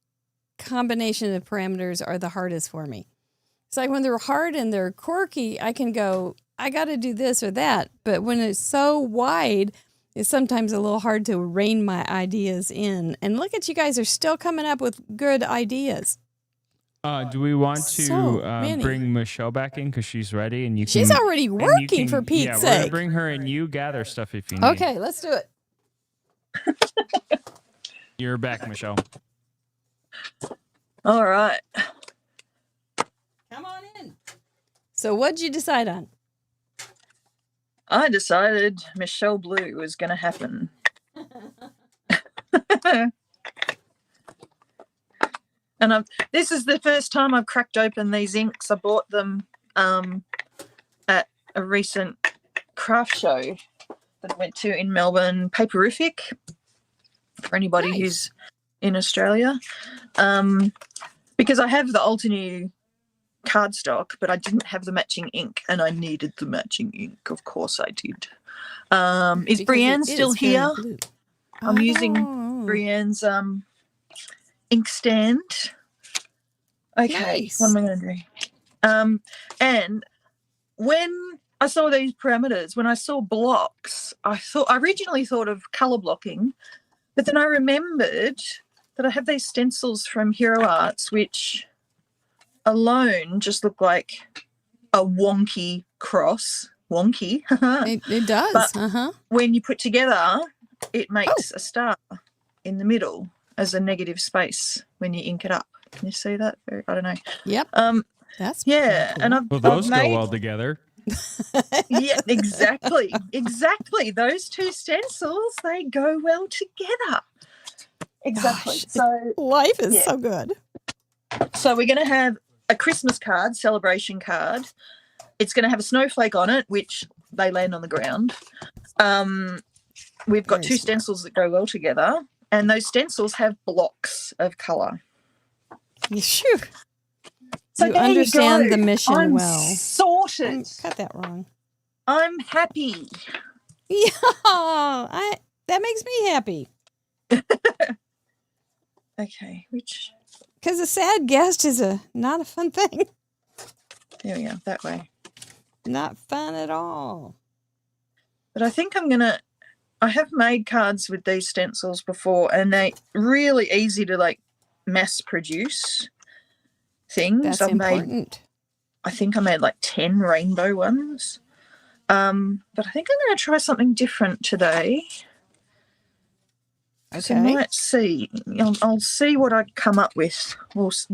combination of parameters are the hardest for me. It's like when they're hard and they're quirky, I can go, I got to do this or that. But when it's so wide, it's sometimes a little hard to rein my ideas in. And look at you guys are still coming up with good ideas. Do we want to So bring Michelle back in because she's ready and you can? She's already working for Pete's Yeah, we're sake. gonna bring her and you gather stuff if you need. Okay, let's do it. You're back, Michelle. All right. Come on in. So what'd you decide on? I decided Michelle Blue was going to happen. And this is the first time I've cracked open these inks. I bought them at a recent craft show that I went to in Melbourne, Paperific, for anybody who's in Australia. Because I have the Altenew cardstock, but I didn't have the matching ink, and I needed the matching ink. Of course I did. Is Brienne still here? I'm using Brienne's inkstand. Okay, Nice. what am I going to do? And when I saw these parameters, when I saw blocks, I originally thought of colour blocking, but then I remembered that I have these stencils from Hero Arts, which alone just look like a wonky cross. Wonky. It does. But when you put together, it makes a star in the middle as a negative space when you ink it up. Can you see that? I don't know. Yep. That's cool. And Well, those go well together. Yeah, exactly. Exactly. Those two stencils, they go well together. Exactly. Gosh, so life is so good. So we're going to have a Christmas card, celebration card. It's going to have a snowflake on it, which they land on the ground. we've got Very two smart. stencils that go well together, and those stencils have blocks of colour. Phew. So You there understand you go. the mission I'm well. sorted. Got that wrong. I'm happy. Yeah, that makes me happy. Okay, which... Because a sad guest is not a fun thing. There we are, that way. Not fun at all. But I think I have made cards with these stencils before, and they're really easy to, like, mass produce things. That's I important. think I made like 10 rainbow ones. But I think I'm going to try something different today. Okay. So I might see. I'll see what I come up with. We'll see.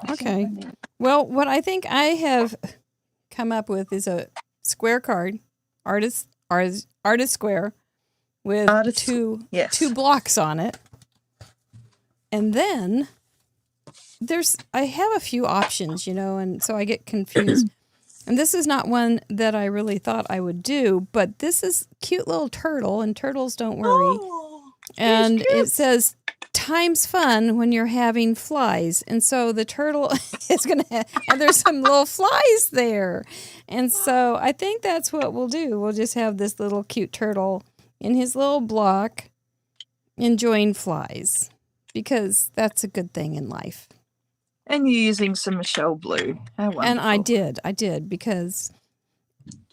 Okay. Well, what I think I have come up with is a square card, artist square, with two blocks on it, and then I have a few options, and so I get confused. And this is not one that I really thought I would do, but this is cute little turtle, and turtles don't worry. Oh, And it says, time's fun when you're having flies. And so the turtle is going to and there's some little flies there. And so I think that's what we'll do. We'll just have this little cute turtle in his little block enjoying flies, because that's a good thing in life. And you're using some Michelle blue. How wonderful. And I did, because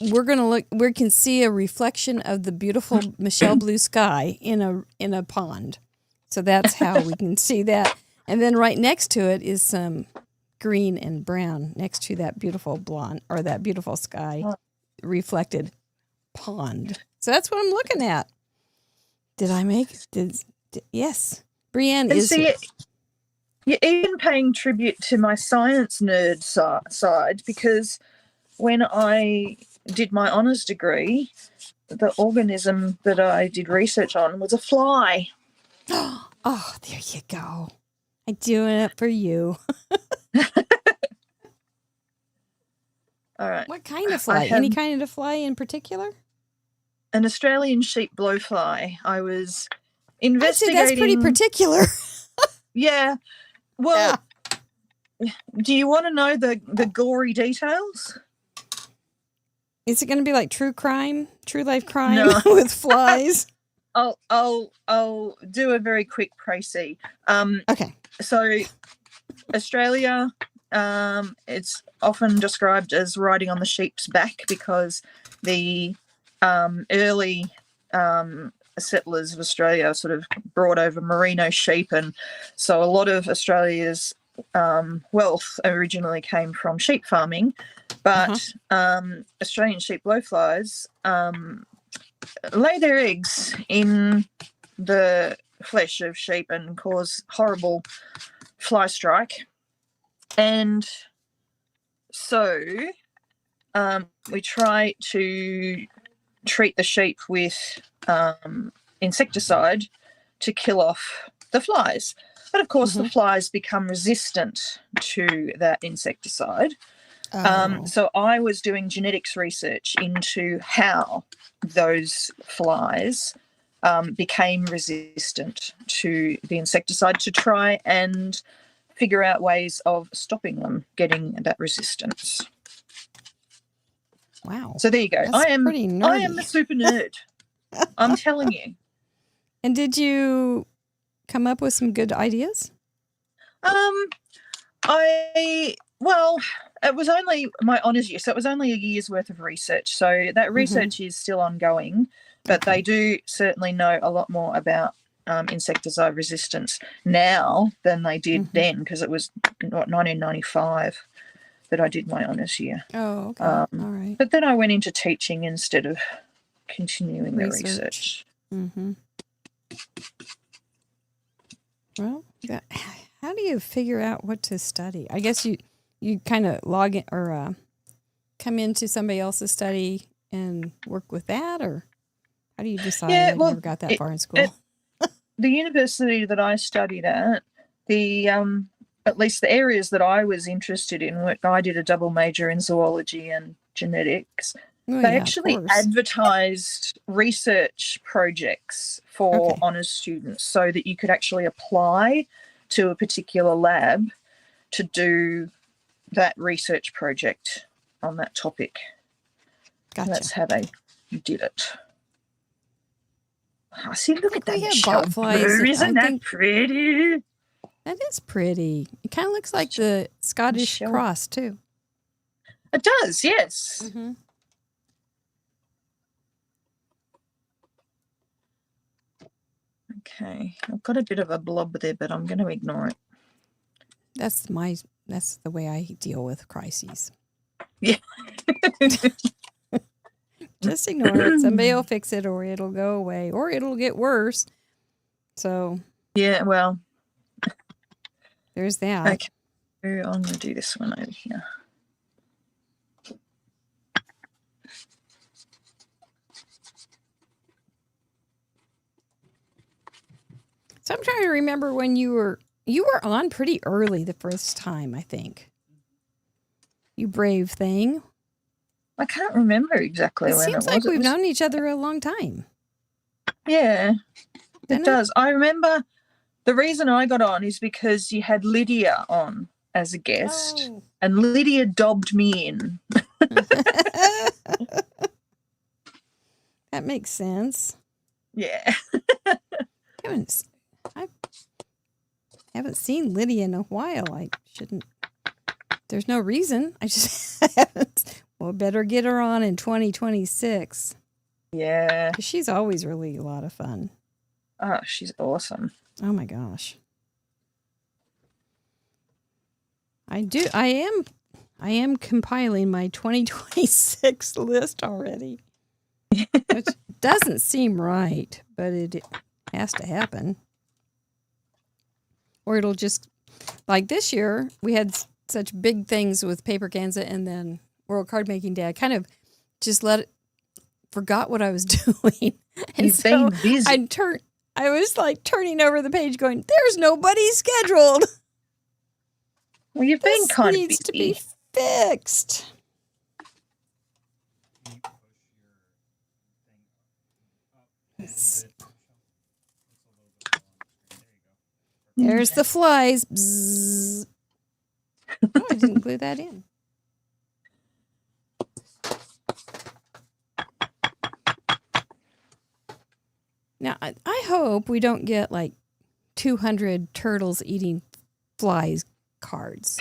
we can see a reflection of the beautiful Michelle blue sky in a pond. So that's how we can see that. And then right next to it is some green and brown next to that beautiful blonde, or that beautiful sky reflected pond. So that's what I'm looking at. Did I make yes. Brienne is here. You're even paying tribute to my science nerd side, because when I did my honours degree, the organism that I did research on was a fly. Oh, there you go. I'm doing it for you. All right. What kind of fly? Any kind of fly in particular? An Australian sheep blowfly. I was I'd investigating. say that's pretty particular. Yeah. Well, do you want to know the gory details? Is it going to be like true life crime No. with flies? I'll do a very quick précis. Okay. So Australia, it's often described as riding on the sheep's back, because the early settlers of Australia sort of brought over merino sheep, and so a lot of Australia's wealth originally came from sheep farming, but Australian sheep blowflies lay their eggs in the flesh of sheep and cause horrible fly strike. And so we try to treat the sheep with insecticide to kill off the flies. But of course, the flies become resistant to that insecticide. So I was doing genetics research into how those flies became resistant to the insecticide, to try and figure out ways of stopping them getting that resistance. Wow. So there you go. That's I am nerdy. the super nerd. I'm telling you. And did you come up with some good ideas? It was only my honours year, so it was only a year's worth of research. So that research is still ongoing, but they do certainly know a lot more about insecticide resistance now than they did then, because it was 1995 that I did my honours year. Oh, okay. All right. But then I went into teaching instead of continuing the research. Mm-hmm. Well, how do you figure out what to study? I guess you kind of log in or come into somebody else's study and work with that, or how do you decide? I never got that far in school. The university that I studied at, at least the areas that I was interested in, I did a double major in zoology and genetics. Oh, They yeah, of actually course. advertised research projects for Okay. honours students so that you could actually apply to a particular lab to do that research project on that topic. Gotcha. That's how they did it. I see, look at that we have Michelle botflies, blue. Isn't I that think- pretty? That is pretty. It kind of looks like the Scottish Michelle. cross, too. It does, yes. Mm-hmm. Okay, I've got a bit of a blob there, but I'm going to ignore it. That's the way I deal with crises. Yeah. Just ignore it. Somebody will fix it, or it'll go away, or it'll get worse. So Yeah, well, there's that. okay. I'm going to do this one over here. So I'm trying to remember when you were on pretty early the first time, I think. You brave thing. I can't remember exactly It when seems it was. like It we've was- known each other a long time. Yeah, Didn't it does. I remember the reason I got on is because you had Lydia on as a guest, Oh. and Lydia dobbed me in. That makes sense. Yeah. I haven't seen Lydia in a while. I shouldn't. There's no reason. I just haven't. Well, better get her on in 2026. Yeah. 'Cause she's always really a lot of fun. Oh, she's awesome. Oh my gosh. I am compiling my 2026 list already. Which doesn't seem right, but it has to happen. Or it'll just, like this year, we had such big things with Paper Kansas and then World Card Making Day. I kind of just forgot what I was doing. And You've been busy. I was like turning over the page going, there's nobody scheduled. Well, you've been This kind of needs busy. to be fixed. There's the flies. Bzzz. Oh, I didn't glue that in. Now, I hope we don't get like 200 turtles eating flies cards.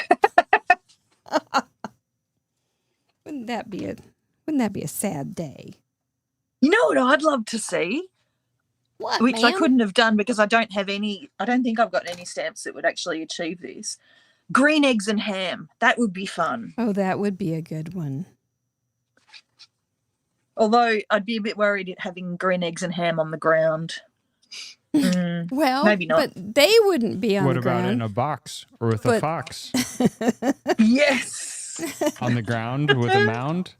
Wouldn't that be a sad day? You know what I'd love to see? What, Which I ma'am? couldn't have done because I don't think I've got any stamps that would actually achieve this. Green eggs and ham. That would be fun. Oh, that would be a good one. Although I'd be a bit worried at having green eggs and ham on the ground. Well, Maybe not. but they wouldn't be on What the about ground. in a box or with a But- fox Yes. on the ground with a mound?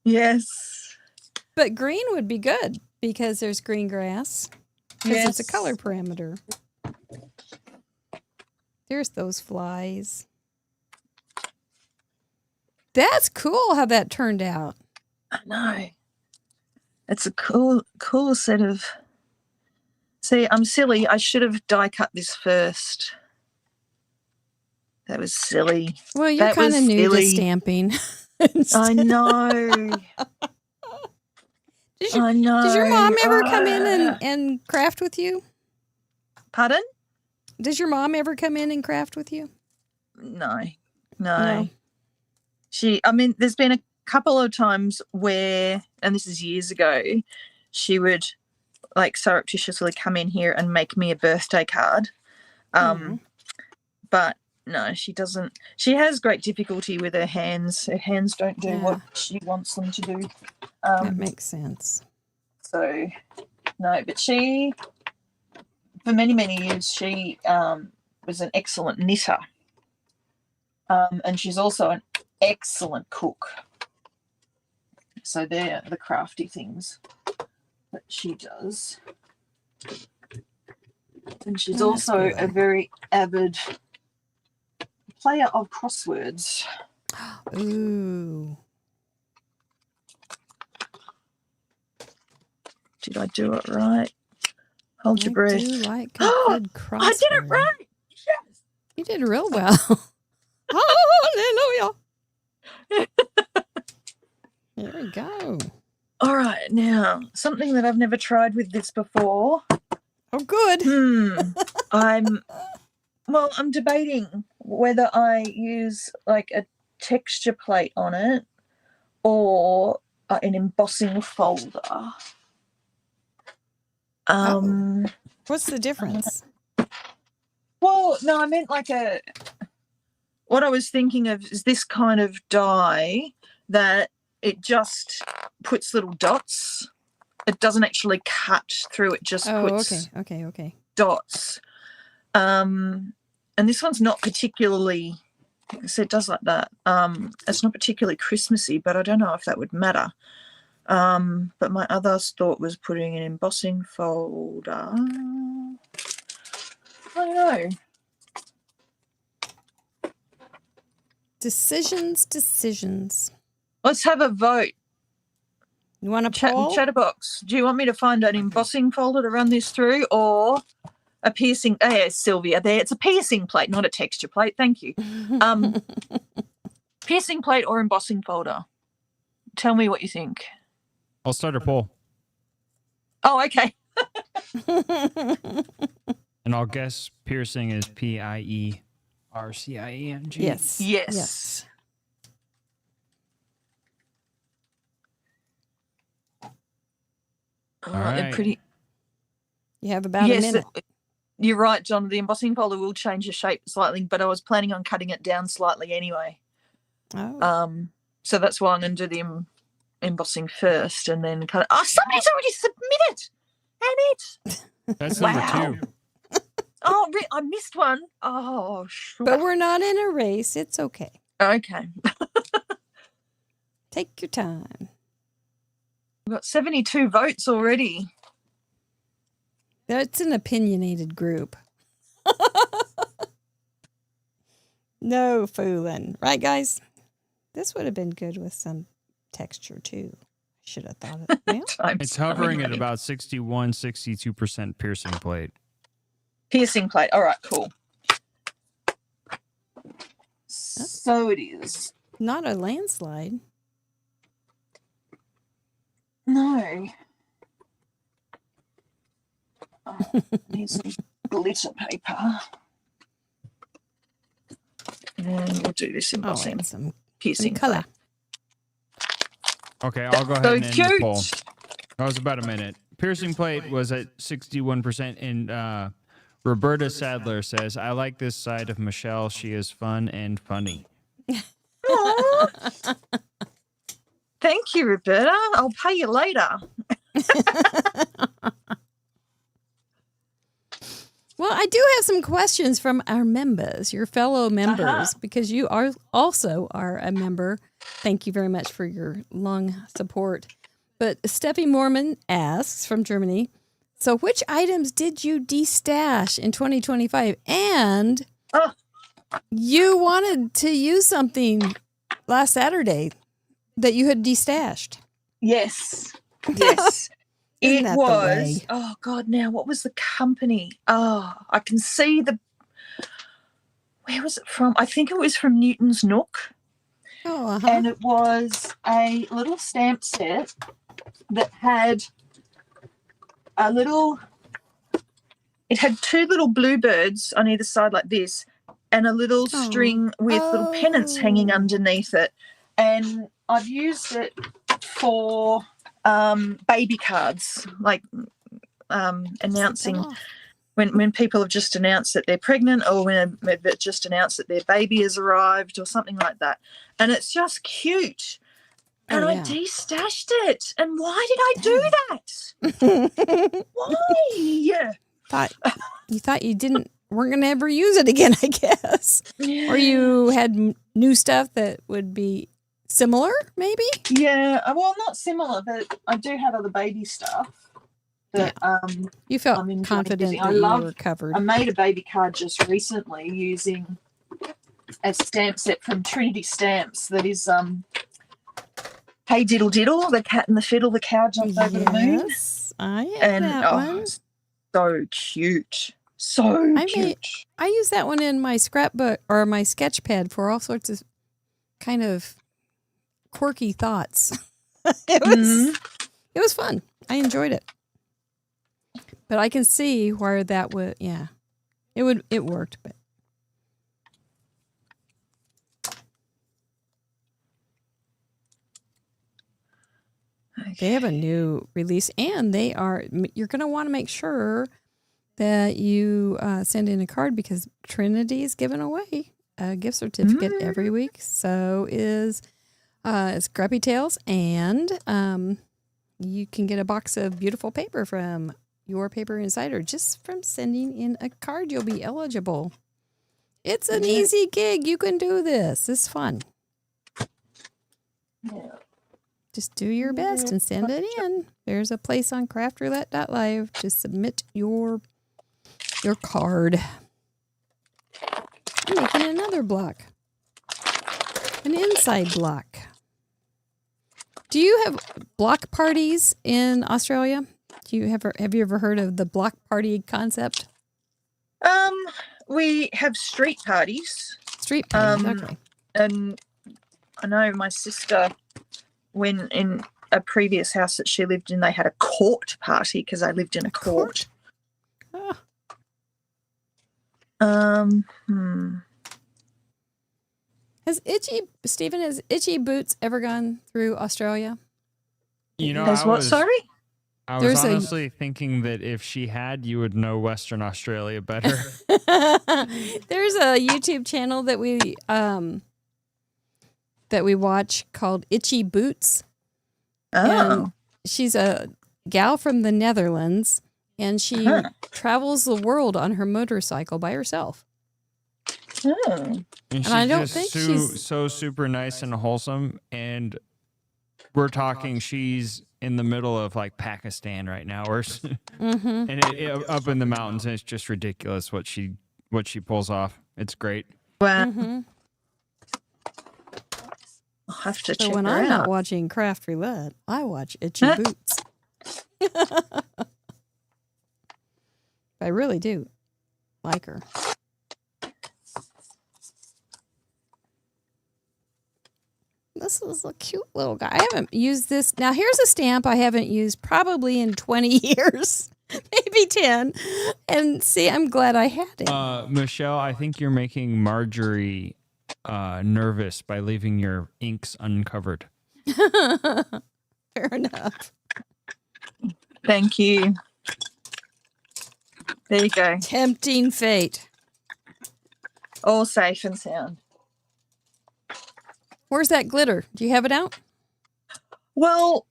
Yes. But green would be good because there's green grass. Because it's a Yes. color parameter. There's those flies. That's cool how that turned out. I know. It's a cool set of... See, I'm silly. I should have die cut this first. That was silly. Well, you're That kind of was new silly. to stamping. I know. I know. Does your mom ever come in and craft with you? Pardon? Does your mom ever come in and craft with you? No. No. There's been a couple of times where, and this is years ago, she would like surreptitiously come in here and make me a birthday card. But no, she doesn't. She has great difficulty with her hands. Her hands don't do what she wants them to do. That makes sense. So, no, but she, for many, many years, she was an excellent knitter. And she's also an excellent cook. So they're the crafty things that she does. And she's Oh, that's also good. a very avid player of crosswords. Ooh. Did I do it right? Hold your breath. I do like a good crossword. I did it right. Yes. You did real well. Hallelujah. There we go. All right, now something that I've never tried with this before. Oh, good. I'm debating whether I use like a texture plate on it or an embossing folder. What's the difference? Well, no, I meant like what I was thinking of is this kind of die that it just puts little dots. It doesn't actually cut through. It just puts okay. dots. And this one's not particularly, like I said, it does like that. It's not particularly Christmassy, but I don't know if that would matter. But my other thought was putting an embossing folder. I don't know. Decisions. Let's have a vote. You want a poll? Chatterbox, do you want me to find an embossing folder to run this through or a piercing? Oh, yeah, Sylvia, there. It's a piercing plate, not a texture plate. Thank you. Piercing plate or embossing folder? Tell me what you think. I'll start a poll. Oh, okay. And I'll guess piercing is PIERCIENG. Yes. All right. They're pretty. You have about a minute. You're right, John. The embossing folder will change the shape slightly, but I was planning on cutting it down slightly anyway. Oh. So that's why I'm going to do the embossing first and then cut it. Oh, somebody's already submitted. And it. That's Wow. number 2. Oh, I missed one. Oh, sure. But we're not in a race. It's okay. Okay. Take your time. We've got 72 votes already. That's an opinionated group. No fooling. Right, guys? This would have been good with some texture, too. Should have thought it. Yeah. It's hovering at about 61-62% piercing plate. Piercing plate. All right, cool. So it is. Not a landslide. No. Oh, need some glitter paper. And we'll do this embossing. Some piercing colour. plate. Okay, I'll go ahead So and end cute. the poll. That was about a minute. Piercing plate was at 61%, and Roberta Sadler says, I like this side of Michelle. She is fun and funny. Aw. Thank you, Roberta. I'll pay you later. Well, I do have some questions from our members, your fellow members, because you are also a member. Thank you very much for your long support. But Steffi Mormon asks from Germany, so which items did you destash in 2025? And you wanted to use something last Saturday that you had destashed. Yes. Yes. Isn't It that the was. way? Oh, God, now, what was the company? Oh, I can see where was it from? I think it was from Newton's Nook. Oh, uh-huh. And it was a little stamp set that had it had two little bluebirds on either side like this and a little string with little pennants hanging underneath it. And I've used it for baby cards, like announcing when people have just announced that they're pregnant or when they've just announced that their baby has arrived or something like that. And it's just cute. And I destashed it. And why did I do that? Why? You thought you weren't going to ever use it again, I guess. Yeah. Or you had new stuff that would be similar, maybe? Yeah, well, not similar, but I do have other baby stuff that You felt I'm enjoying confident using. that you were covered. I made a baby card just recently using a stamp set from Trinity Stamps that is Hey Diddle Diddle, the cat and the fiddle, the cow jumped over the moon. Yes. I have And that one. it's so cute. So cute. I use that one in my scrapbook or my sketch pad for all sorts of kind of quirky thoughts. It was fun. I enjoyed it. But I can see where that would, it worked. But they have a new release, and you're going to want to make sure that you send in a card because Trinity's giving away a gift certificate every week. So is Scrappy Tales, and you can get a box of beautiful paper from Your Paper Insider just from sending in a card. You'll be eligible. It's an easy gig. You can do this. It's fun. Yeah. Just do your best and send it in. There's a place on craftroulette.live to submit your card. I'm making another block. An inside block. Do you have block parties in Australia? Have you ever heard of the block party concept? We have street parties. Street parties, okay. And I know my sister, when in a previous house that she lived in, they had a court party because I lived in a court. Oh. Has Itchy Boots ever gone through Australia? Sorry? I was honestly thinking that if she had, you would know Western Australia better. There's a YouTube channel that we watch called Itchy Boots. Oh. And she's a gal from the Netherlands, and she travels the world on her motorcycle by herself. Oh. And I don't just think she's so super nice and wholesome. And we're talking, she's in the middle of like Pakistan right now, or and up in the mountains, and it's just ridiculous what she pulls off. It's great. Wow. I'll have to check when her I'm out. not watching Craft Roulette, I watch Itchy Boots. I really do like her. This is a cute little guy. I haven't used this. Now, here's a stamp I haven't used probably in 20 years, maybe 10. And see, I'm glad I had it. Michelle, I think you're making Marjorie nervous by leaving your inks uncovered. Fair enough. Thank you. There you go. Tempting fate. All safe and sound. Where's that glitter? Do you have it out? Well,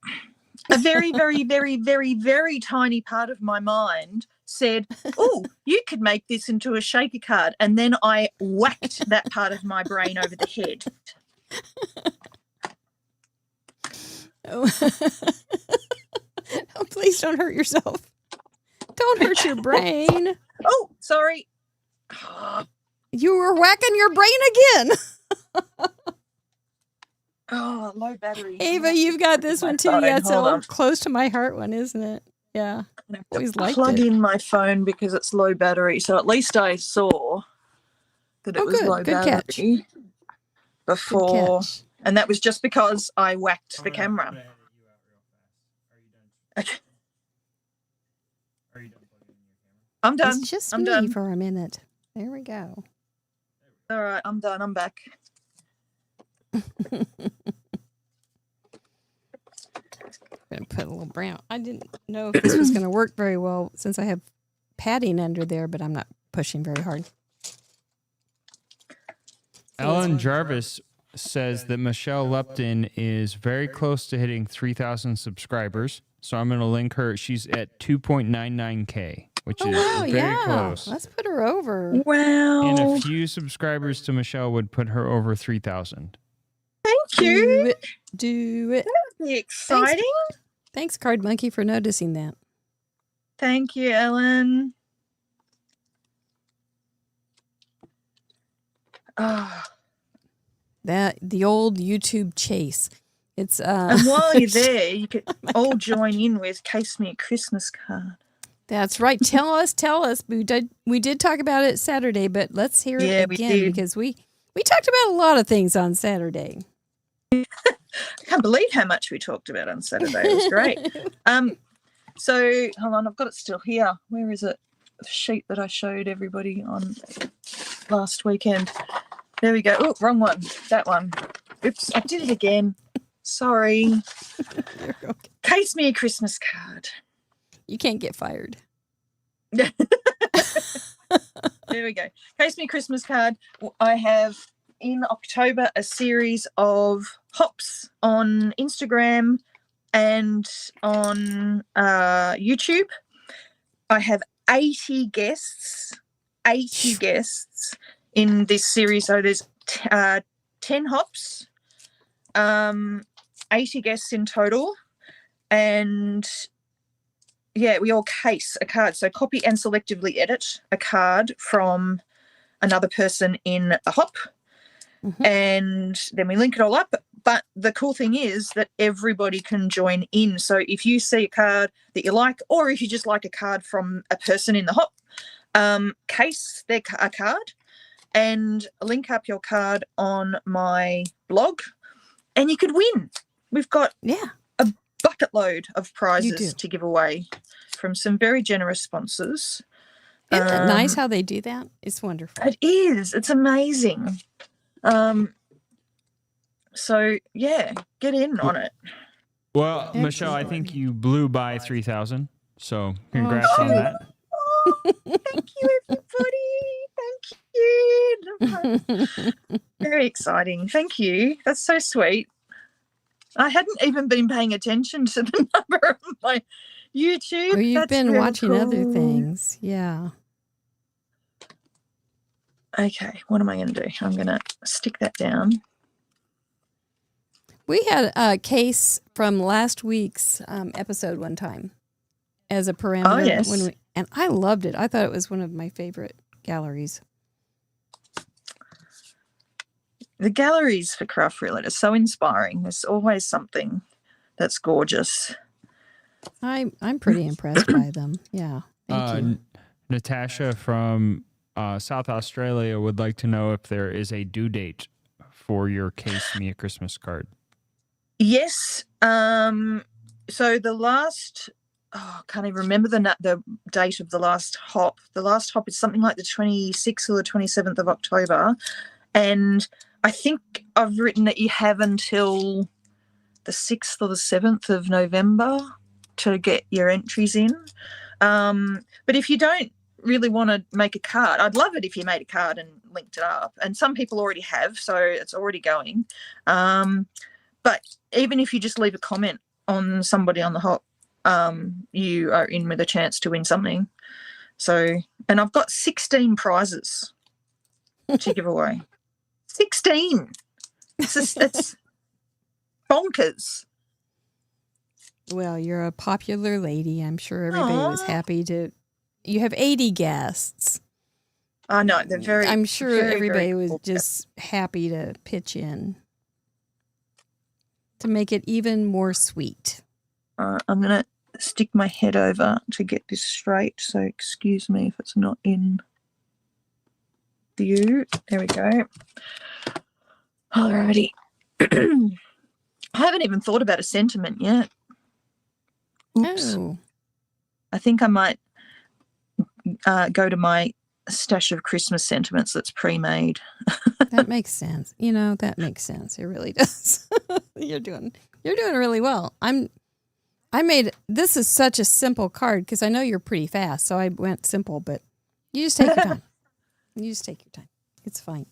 a very, very, very, very, very tiny part of my mind said, oh, you could make this into a shaker card. And then I whacked that part of my brain over the head. Oh. Oh, please don't hurt yourself. Don't hurt your brain. Oh, sorry. You were whacking your brain again. Oh, low battery. Ava, you've got this one too. Yeah, it's a little close to my heart one, isn't it? Yeah. I always liked plug it. in my phone because it's low battery. So at least I saw that it was good. low Good battery catch. before. Good catch. And that was just because I whacked the camera. Okay. I'm done. It's just I'm me done. for a minute. There we go. All right, I'm done. I'm back. I'm going to put a little brown. I didn't know if this was going to work very well since I have padding under there, but I'm not pushing very hard. Ellen Jarvis says that Michelle Lupton is very close to hitting 3,000 subscribers. So I'm going to link her. She's at 2.99K, which is very close. Let's put her over. Wow. And a few subscribers to Michelle would put her over 3,000. Thank you. Do it. That would be exciting. Thanks, Card Monkey, for noticing that. Thank you, Ellen. Oh. The old YouTube chase. It's And while you're there, you could all join in with Case Me a Christmas Card. That's right. Tell us. We did talk about it Saturday, but let's hear it Yeah, we again did. because we talked about a lot of things on Saturday. I can't believe how much we talked about on Saturday. It was great. So hold on, I've got it still here. Where is it? The sheet that I showed everybody on last weekend. There we go. Oh, wrong one. That one. Oops, I did it again. Sorry. Okay. Case Me a Christmas Card. You can't get fired. There we go. Case Me a Christmas Card. I have in October a series of hops on Instagram and on YouTube. I have 80 guests in this series. So there's 10 hops, 80 guests in total. And yeah, we all case a card. So copy and selectively edit a card from another person in a hop. Mm-hmm. And then we link it all up. But the cool thing is that everybody can join in. So if you see a card that you like, or if you just like a card from a person in the hop, case a card and link up your card on my blog and you could win. We've got a bucket load of prizes to give away from some very generous sponsors. Isn't it nice how they do that? It's wonderful. It is. It's amazing. So, yeah, get in on it. Well, excellent. Michelle, I think you blew by 3,000. So congrats on that. Thank you, everybody. Thank you. Very exciting. Thank you. That's so sweet. I hadn't even been paying attention to the number of my YouTube. Well, you've been really watching cool. other things. Yeah. Okay, what am I going to do? I'm going to stick that down. We had a case from last week's episode one time as a parameter. Oh, yes. And I loved it. I thought it was one of my favorite galleries. The galleries for Craft Roulette are so inspiring. There's always something that's gorgeous. I'm pretty impressed by them. Yeah. Thank you. Natasha from South Australia would like to know if there is a due date for your Case Me a Christmas Card. Yes. So the last, I can't even remember the date of the last hop. The last hop is something like the 26th or the 27th of October. And I think I've written that you have until the 6th or the 7th of November to get your entries in. But if you don't really want to make a card, I'd love it if you made a card and linked it up. And some people already have, so it's already going. But even if you just leave a comment on somebody on the hop, you are in with a chance to win something. So, and I've got 16 prizes to give away. 16. It's bonkers. Well, you're a popular lady. I'm sure everybody was happy to. You have 80 guests. I know, they're very. I'm sure very, everybody very was cool. just happy to pitch in to make it even more sweet. I'm going to stick my head over to get this straight. So excuse me if it's not in view. There we go. Alrighty. I haven't even thought about a sentiment yet. Oops. Oh. I think I might go to my stash of Christmas sentiments that's pre-made. That makes sense. You know, that makes sense. It really does. You're doing really well. This is such a simple card because I know you're pretty fast, so I went simple, but you just take your time. It's fine.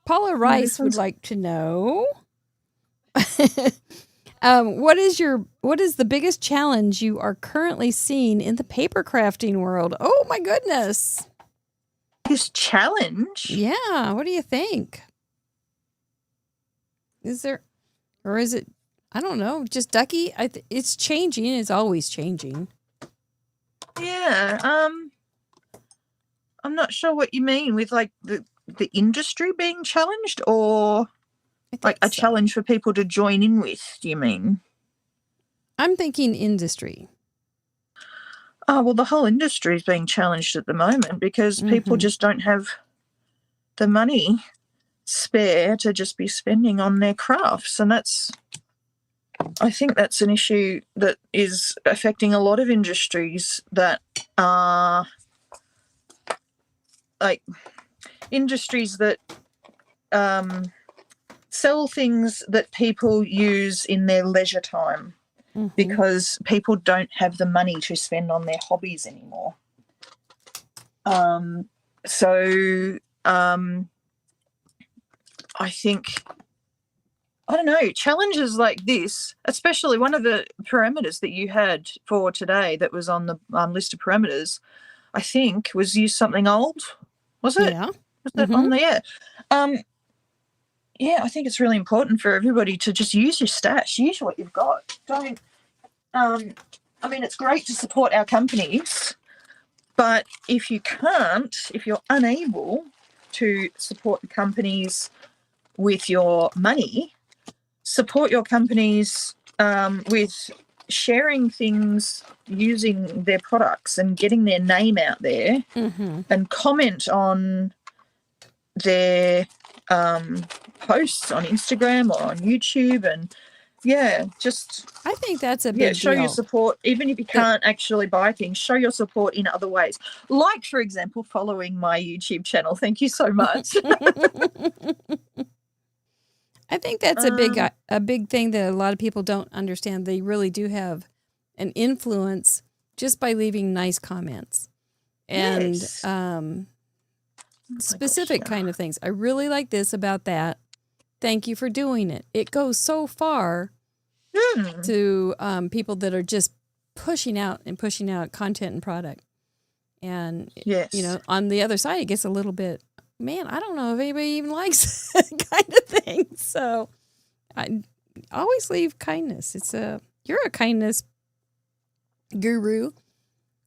Paula Rice would like to know what is the biggest challenge you are currently seeing in the paper crafting world? Oh my goodness. Biggest challenge? Yeah, what do you think? Is there, or is it, I don't know, just Ducky? It's changing. It's always changing. Yeah. I'm not sure what you mean with like the industry being challenged or. I think Like a so. challenge for people to join in with, do you mean? I'm thinking industry. Oh, well, the whole industry is being challenged at the moment because people just don't have the money spare to just be spending on their crafts. And I think that's an issue that is affecting a lot of industries that are like industries that sell things that people use in their leisure time because people don't have the money to spend on their hobbies anymore. I think, I don't know, challenges like this, especially one of the parameters that you had for today that was on the list of parameters, I think, was use something old. Was it? Yeah. Was that on there? Yeah, I think it's really important for everybody to just use your stash. Use what you've got. Don't. I mean, it's great to support our companies, but if you can't, if you're unable to support the companies with your money, support your companies with sharing things using their products and getting their name out there and comment on their posts on Instagram or on YouTube and I think that's a big show deal. your support. Even if you can't actually buy things, show your support in other ways. Like, for example, following my YouTube channel. Thank you so much. I think that's a big thing that a lot of people don't understand. They really do have an influence just by leaving nice comments and specific kind of things. I really like this about that. Thank you for doing it. It goes so far to people that are just pushing out content and product. And, you know, on the other side, it gets a little bit, man, I don't know if anybody even likes that kind of thing. So I always leave kindness. You're a kindness guru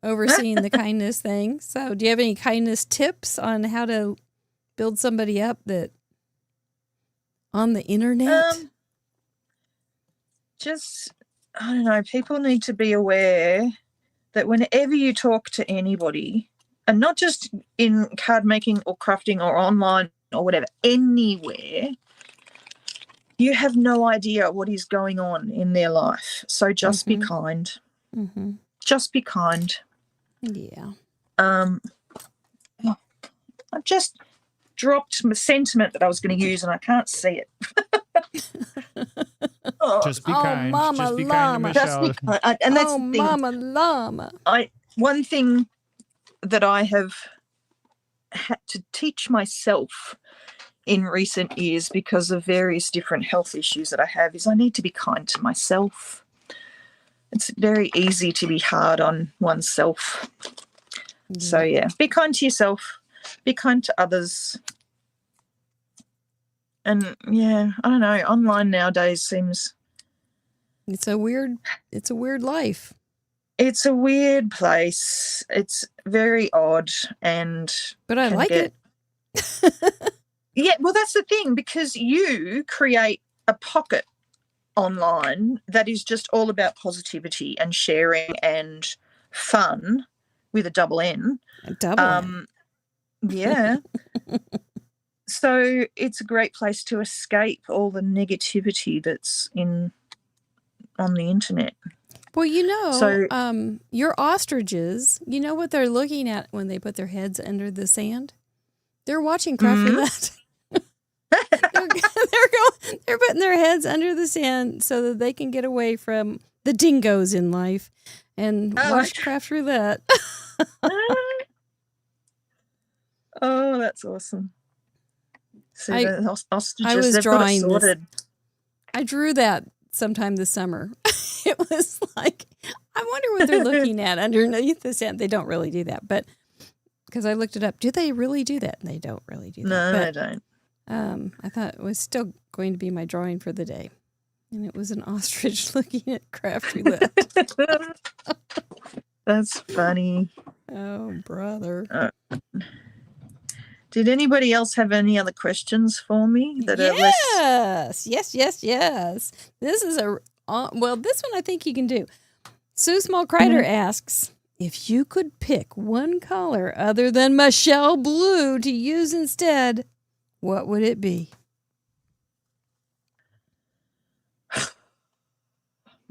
overseeing the kindness thing. So do you have any kindness tips on how to build somebody up that on the internet? I don't know, people need to be aware that whenever you talk to anybody, and not just in card making or crafting or online or whatever, anywhere, you have no idea what is going on in their life. So just be kind. Just be kind. Yeah. I just dropped my sentiment that I was going to use and I can't see it. Just be kind. Mama Just be llama. kind to Michelle. Just be kind. And that's the thing. Mama llama. One thing that I have had to teach myself in recent years because of various different health issues that I have is I need to be kind to myself. It's very easy to be hard on oneself. So, be kind to yourself. Be kind to others. And, I don't know, online nowadays seems... It's a weird life. It's a weird place. It's very odd but I like it. Yeah, well, that's the thing, because you create a pocket online that is just all about positivity and sharing and fun with a double N. A double N. Yeah. So it's a great place to escape all the negativity that's on the internet. Well, you know, your ostrich,es you know what they're looking at when they put their heads under the sand? They're watching Craft Roulette. They're putting their heads under the sand so that they can get away from the dingoes in life and watch Craft Roulette. Oh, that's awesome. So the ostriches, I was they've got it drawing sorted. I drew that sometime this summer. It was like, I wonder what they're looking at underneath the sand. They don't really do that, but because I looked it up, do they really do that? And they don't really do that. No, they don't. I thought it was still going to be my drawing for the day. And it was an ostrich looking at Craft Roulette. That's funny. Oh, brother. Did anybody else have any other questions for me that are less? Yes. This is this one I think you can do. Sue Small Crider asks, if you could pick one color other than Michelle Blue to use instead, what would it be?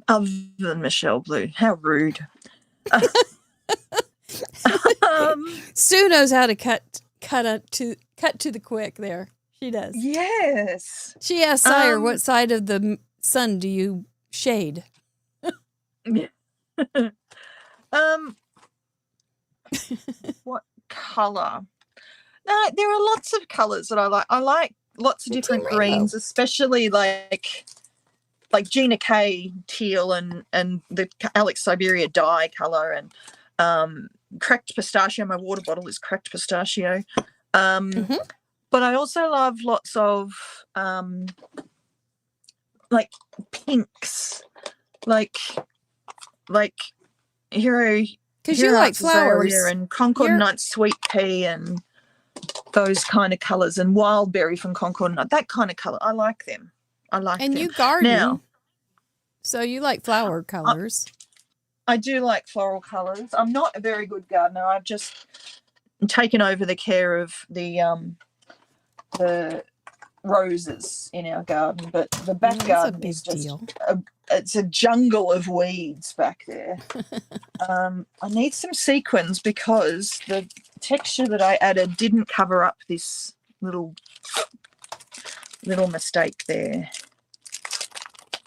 Other than Michelle Blue. How rude. Sue knows how to cut to the quick there. She does. Yes. She asked Sire, what side of the sun do you shade? What color? No, there are lots of colors that I like. I like lots of different greens, especially like Gina K teal and the Alex Siberia dye color, and cracked pistachio. My water bottle is cracked pistachio. But I also love lots of like pinks, like Hero. Because you like flowers. And Concord Nut Sweet Pea and those kind of colours, and Wild Berry from Concord Nut, that kind of colour. I like them. And you garden. Now, so you like flower colours. I do like floral colours. I'm not a very good gardener. I've just taken over the care of the roses in our garden, but the back garden is just it's a jungle of weeds back there. I need some sequins because the texture that I added didn't cover up this little mistake there.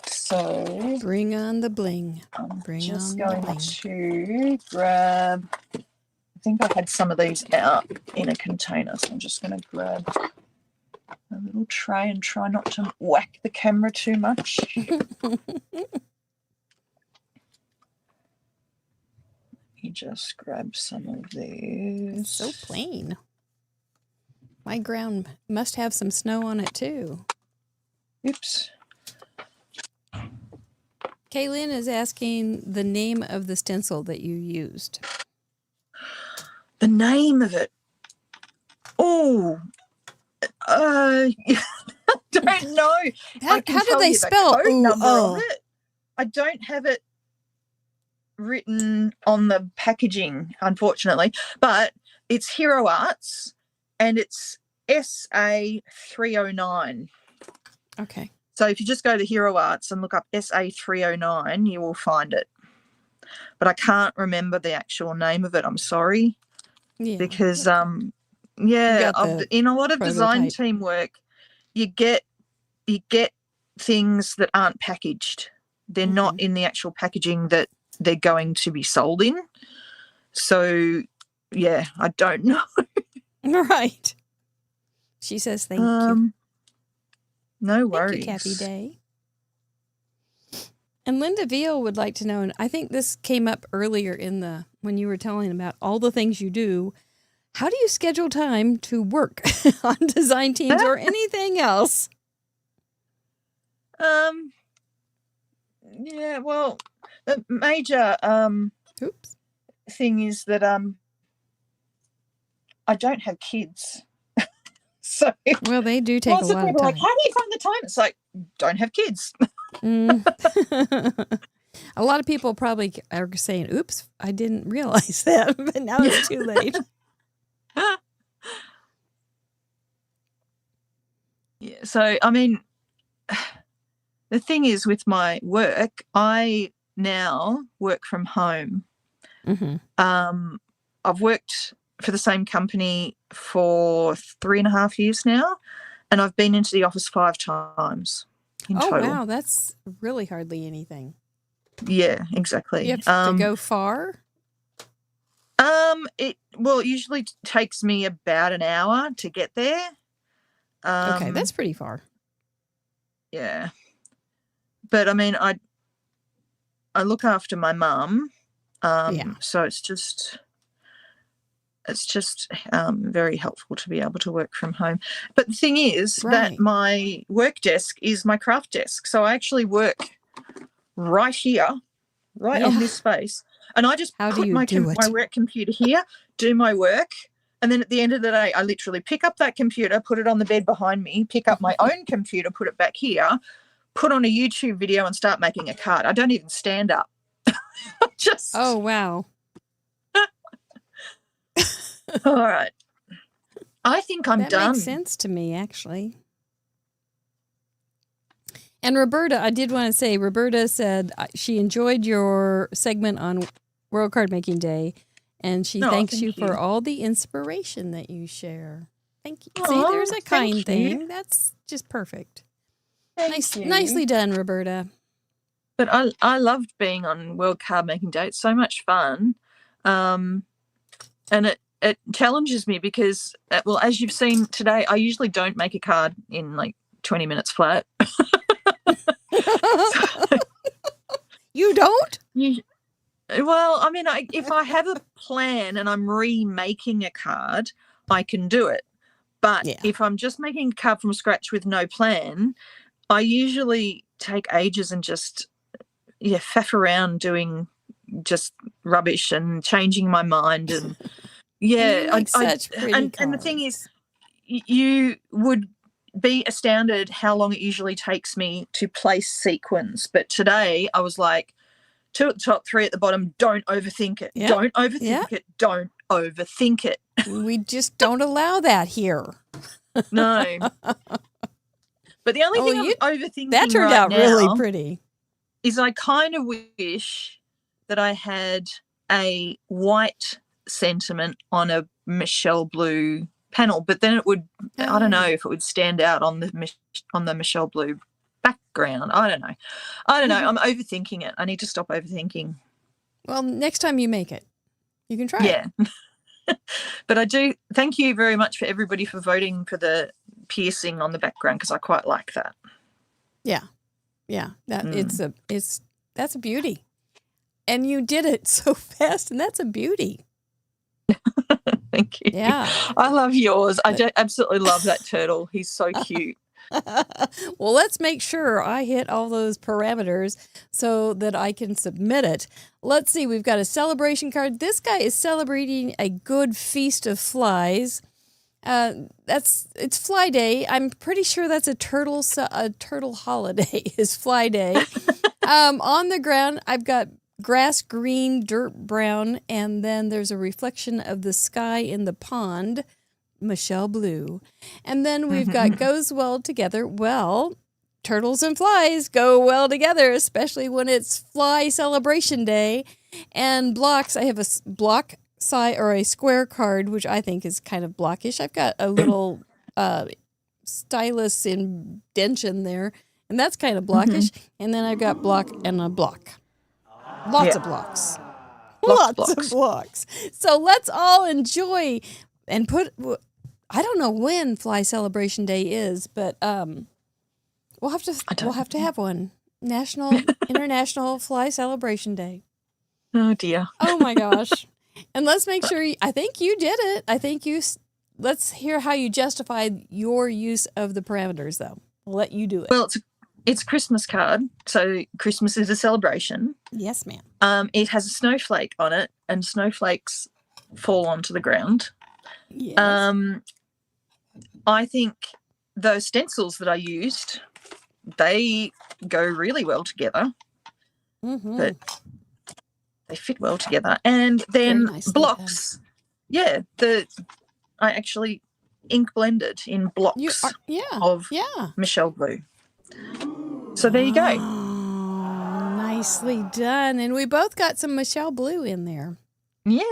So bring on the bling. I'm just going to grab, I think I had some of these out in a container, so I'm just going to grab a little tray and try not to whack the camera too much. You just grab some of these. It's so plain. My ground must have some snow on it too. Oops. Kaylin is asking the name of the stencil that you used. The name of it? Oh, I don't know. How do they spell on it. I don't have it written on the packaging, unfortunately, but it's Hero Arts and it's SA309. Okay. So if you just go to Hero Arts and look up SA309, you will find it. But I can't remember the actual name of it. I'm sorry. Yeah. Because in a lot of design team work, you get things that aren't packaged. They're not in the actual packaging that they're going to be sold in. So, yeah, I don't know. Right. She says thank you. No worries. Thank you, Kathy Day. And Linda Veal would like to know, and I think this came up earlier when you were telling about all the things you do. How do you schedule time to work on design teams or anything else? Yeah, well, the major thing is that I don't have kids. So well, they do take a lot of time. Like, how do you find the time? It's like, don't have kids. A lot of people probably are saying, oops, I didn't realize that, but now it's too late. Yeah, so, I mean, the thing is with my work, I now work from home. I've worked for the same company for 3.5 years now, and I've been into the office 5 times in total. Wow, that's really hardly anything. Yeah, exactly. You have to go far? It usually takes me about an hour to get there. Okay, that's pretty far. Yeah. But I mean, I look after my mum. So it's just very helpful to be able to work from home. But the thing is that my work desk is my craft desk. So I actually work right here, on this space. And I just put my work computer here, do my work, And then at the end of the day, I literally pick up that computer, put it on the bed behind me, pick up my own computer, put it back here, put on a YouTube video and start making a card. I don't even stand up. Just. Oh, wow. All right. I think I'm that done. That makes sense to me, actually. And Roberta, I did want to say, Roberta said she enjoyed your segment on World Card Making Day, and she thanks you for all the inspiration that you share. Thank you. See, there's a kind thing. That's just perfect. Nicely done, Roberta. But I loved being on World Card Making Day. It's so much fun. And it challenges me because, well, as you've seen today, I usually don't make a card in like 20 minutes flat. You don't? Well, I mean, if I have a plan and I'm remaking a card, I can do it. But if I'm just making a card from scratch with no plan, I usually take ages and just faff around doing just rubbish and changing my mind and and the thing is, you would be astounded how long it usually takes me to place sequins. But today I was like, 2 at the top, 3 at the bottom. Don't overthink it. Yep. Don't overthink it. Don't overthink it. We just don't allow that here. No. But the only thing I'm overthinking that turned out now really pretty is I kind of wish that I had a white sentiment on a Michelle Blue panel, but then it would I don't know if it would stand out on the Michelle Blue background. I don't know. I'm overthinking it. I need to stop overthinking. Well, next time you make it, you can try it. But I do thank you very much for everybody for voting for the piercing on the background, because I quite like that. That's a beauty, and you did it so fast, and that's a beauty. Thank you. Yeah, I love yours. I absolutely love that turtle. He's so cute. Well, let's make sure I hit all those parameters so that I can submit it. Let's see. We've got a celebration card. This guy is celebrating a good feast of flies. It's Fly Day. I'm pretty sure that's a turtle holiday is Fly Day. On the ground, I've got grass green, dirt brown, and then there's a reflection of the sky in the pond, Michelle Blue. And then we've got goes well together. Well, turtles and flies go well together, especially when it's Fly Celebration Day. And blocks, I have a block side or a square card, which I think is kind of blockish. I've got a little stylus indention there, and that's kind of blockish. And then I've got block and a block. Lots of blocks. Lots of blocks. So let's all enjoy and I don't know when Fly Celebration Day is, but we'll have to have one. International Fly Celebration Day. Oh dear. Oh my gosh. And let's make sure I think you did it. Let's hear how you justified your use of the parameters, though. We'll let you do it. Well, it's a Christmas card, so Christmas is a celebration. Yes, ma'am. It has a snowflake on it, and snowflakes fall onto the ground. Yes. I think those stencils that I used, they go really well together. But they fit well together. And then blocks. Yeah, I actually ink blended in blocks of Michelle Blue. So there you go. Oh, nicely done. And we both got some Michelle Blue in there. Yeah.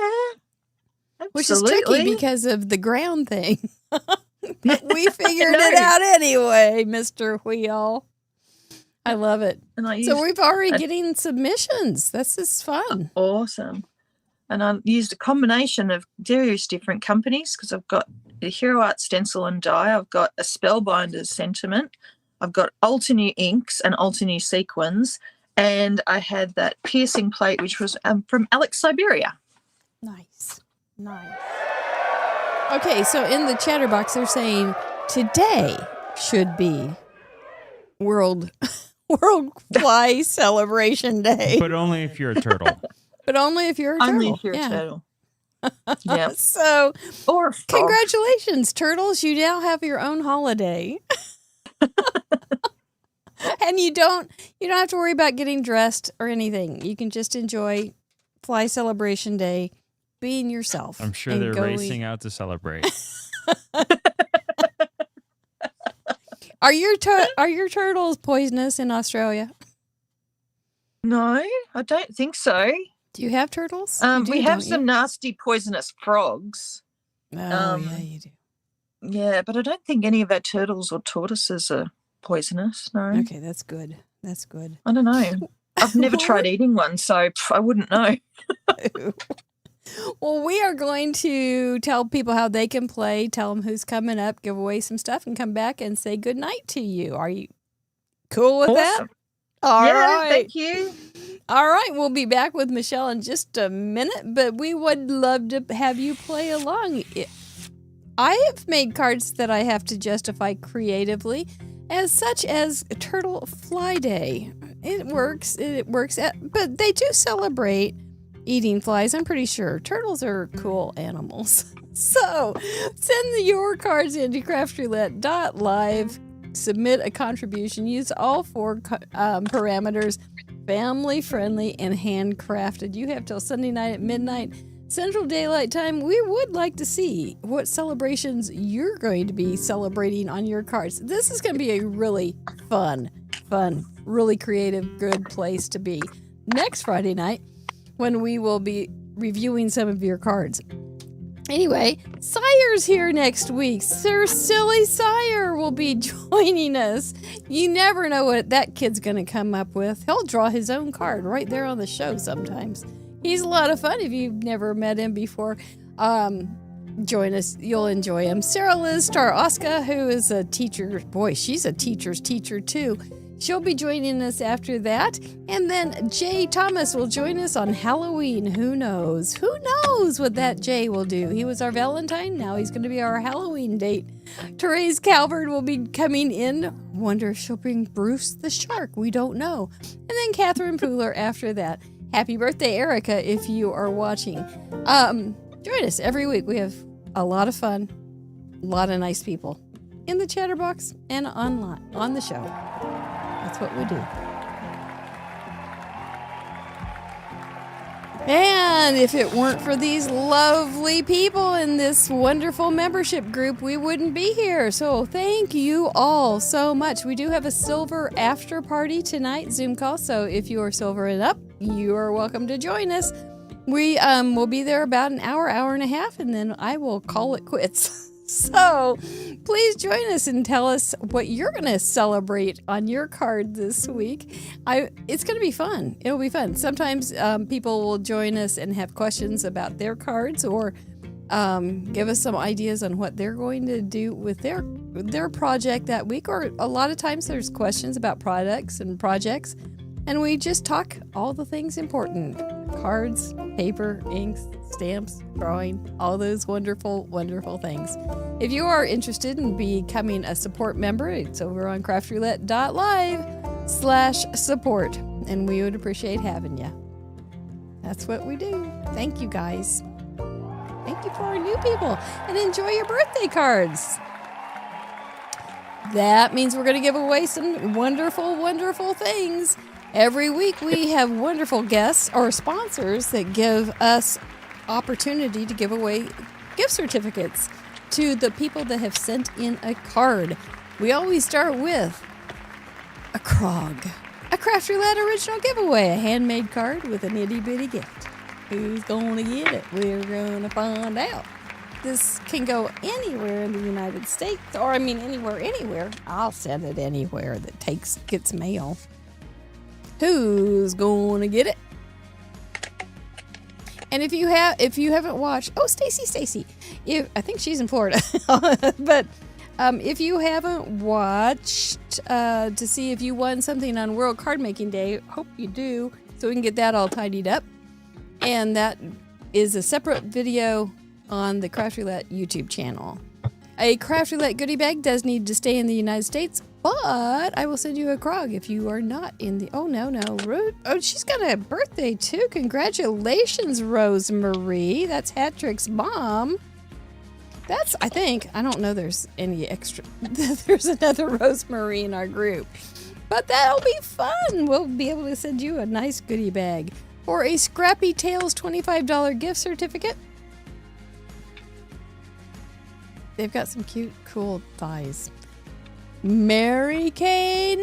Absolutely. Which is tricky because of the ground thing. We figured it out anyway, Mr. Wheel. I love it. So we've already getting submissions. This is fun. Awesome. And I used a combination of various different companies, because I've got a Hero Art stencil and die. I've got a Spellbinder's sentiment. I've got Altenew inks and Altenew sequins. And I had that piercing plate, which was from Alex Siberia. Nice. Okay, so in the chatterbox, they're saying today should be World Fly Celebration Day. But only if you're a turtle. But only if you're a turtle. Only if you're a turtle. Yeah. So, Or a frog. congratulations, turtles. You now have your own holiday. And you don't have to worry about getting dressed or anything. You can just enjoy Fly Celebration Day being yourself. I'm sure they're racing out to celebrate. Are your turtles poisonous in Australia? No, I don't think so. Do you have turtles? We have some nasty poisonous frogs. Oh, yeah, you do. Yeah, but I don't think any of our turtles or tortoises are poisonous. No. Okay, that's good. That's good. I don't know. I've never tried eating one, so I wouldn't know. Well, we are going to tell people how they can play, tell them who's coming up, give away some stuff, and come back and say goodnight to you. Are you cool with that? All right. Thank you. All right, we'll be back with Michelle in just a minute, but we would love to have you play along. I have made cards that I have to justify creatively, such as Turtle Fly Day. It works, but they do celebrate eating flies, I'm pretty sure. Turtles are cool animals. So, send your cards into craftroulette.live. Submit a contribution. Use all 4 parameters. Family friendly and handcrafted. You have till Sunday night at midnight Central Daylight Time. We would like to see what celebrations you're going to be celebrating on your cards. This is going to be a really fun, really creative, good place to be next Friday night when we will be reviewing some of your cards. Anyway, Sire's here next week. Sir Silly Sire will be joining us. You never know what that kid's going to come up with. He'll draw his own card right there on the show sometimes. He's a lot of fun if you've never met him before. Join us. You'll enjoy him. Sarah Liz Star-Oska, who is a teacher. Boy, she's a teacher's teacher, too. She'll be joining us after that. And then Jay Thomas will join us on Halloween. Who knows? Who knows what that Jay will do? He was our Valentine. Now he's going to be our Halloween date. Therese Calvert will be coming in. Wonder if she'll bring Bruce the Shark. We don't know. And then Catherine Pooler after that. Happy birthday, Erica, if you are watching. Join us every week. We have a lot of fun, a lot of nice people in the chatterbox and online on the show. That's what we do. And if it weren't for these lovely people in this wonderful membership group, we wouldn't be here. So thank you all so much. We do have a silver after party tonight, Zoom call. So if you are silver and up, you are welcome to join us. We will be there about an hour and a half, and then I will call it quits. So please join us and tell us what you're going to celebrate on your card this week. It's going to be fun. It'll be fun. Sometimes people will join us and have questions about their cards or give us some ideas on what they're going to do with their project that week. Or a lot of times there's questions about products and projects. And we just talk all the things important. Cards, paper, inks, stamps, drawing, all those wonderful, wonderful things. If you are interested in becoming a support member, it's over on craftroulette.live/support. And we would appreciate having you. That's what we do. Thank you, guys. Thank you for our new people. And enjoy your birthday cards. That means we're going to give away some wonderful, wonderful things. Every week we have wonderful guests or sponsors that give us opportunity to give away gift certificates to the people that have sent in a card. We always start with a Krog, a Craft Roulette original giveaway, a handmade card with an itty bitty gift. Who's going to get it? We're going to find out. This can go anywhere in the United States, or anywhere. I'll send it anywhere that gets mail. Who's going to get it? And if you haven't watched, Stacy, I think she's in Florida, but if you haven't watched to see if you won something on World Card Making Day, hope you do, so we can get that all tidied up. And that is a separate video on the Craft Roulette YouTube channel. A Craft Roulette goodie bag does need to stay in the United States But I will send you a Krog if you are not in the... Oh, no. Oh, she's got a birthday, too. Congratulations, Rosemarie. That's Hattrick's mom. That's, I think, I don't know there's any extra... There's another Rosemarie in our group. But that'll be fun. We'll be able to send you a nice goodie bag or a Scrappy Tales $25 gift certificate. They've got some cute, cool thighs. Mary Kay,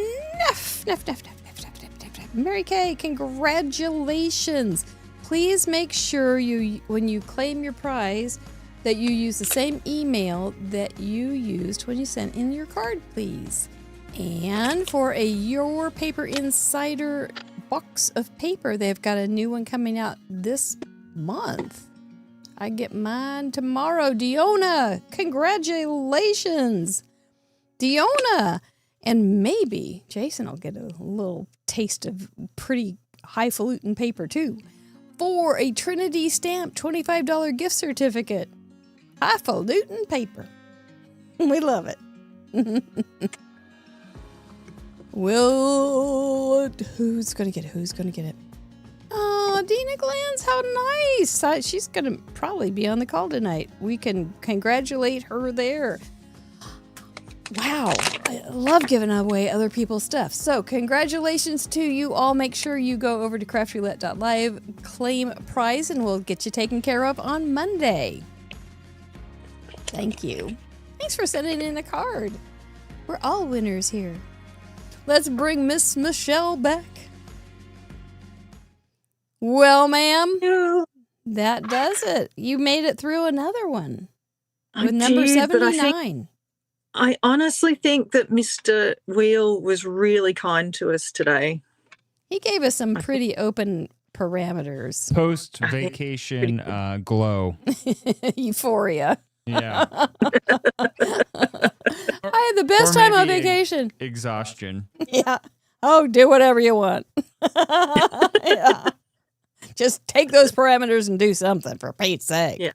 Mary Kay, congratulations. Please make sure when you claim your prize that you use the same email that you used when you sent in your card, please. And for a Your Paper Insider box of paper, they've got a new one coming out this month. I get mine tomorrow. Diona, congratulations. Diona, and maybe Jason will get a little taste of pretty highfalutin paper too for a Trinity Stamp $25 gift certificate. Highfalutin paper. We love it. Who's gonna get it? Oh, Dina Glantz, how nice. She's gonna probably be on the call tonight. We can congratulate her there. Wow, I love giving away other people's stuff. So congratulations to you all. Make sure you go over to craftroulette.live, claim prize, and we'll get you taken care of on Monday. Thank you. Thanks for sending in a card. We're all winners here. Let's bring Miss Michelle back. Well, ma'am, that does it. You made it through another one with number 79. I honestly think that Mr. Wheel was really kind to us today. He gave us some pretty open parameters. Post-vacation glow. Euphoria. Yeah. I had the best time on vacation. Exhaustion. Yeah. Oh, do whatever you want. Yeah. Just take those parameters and do something, for Pete's sake. Yeah.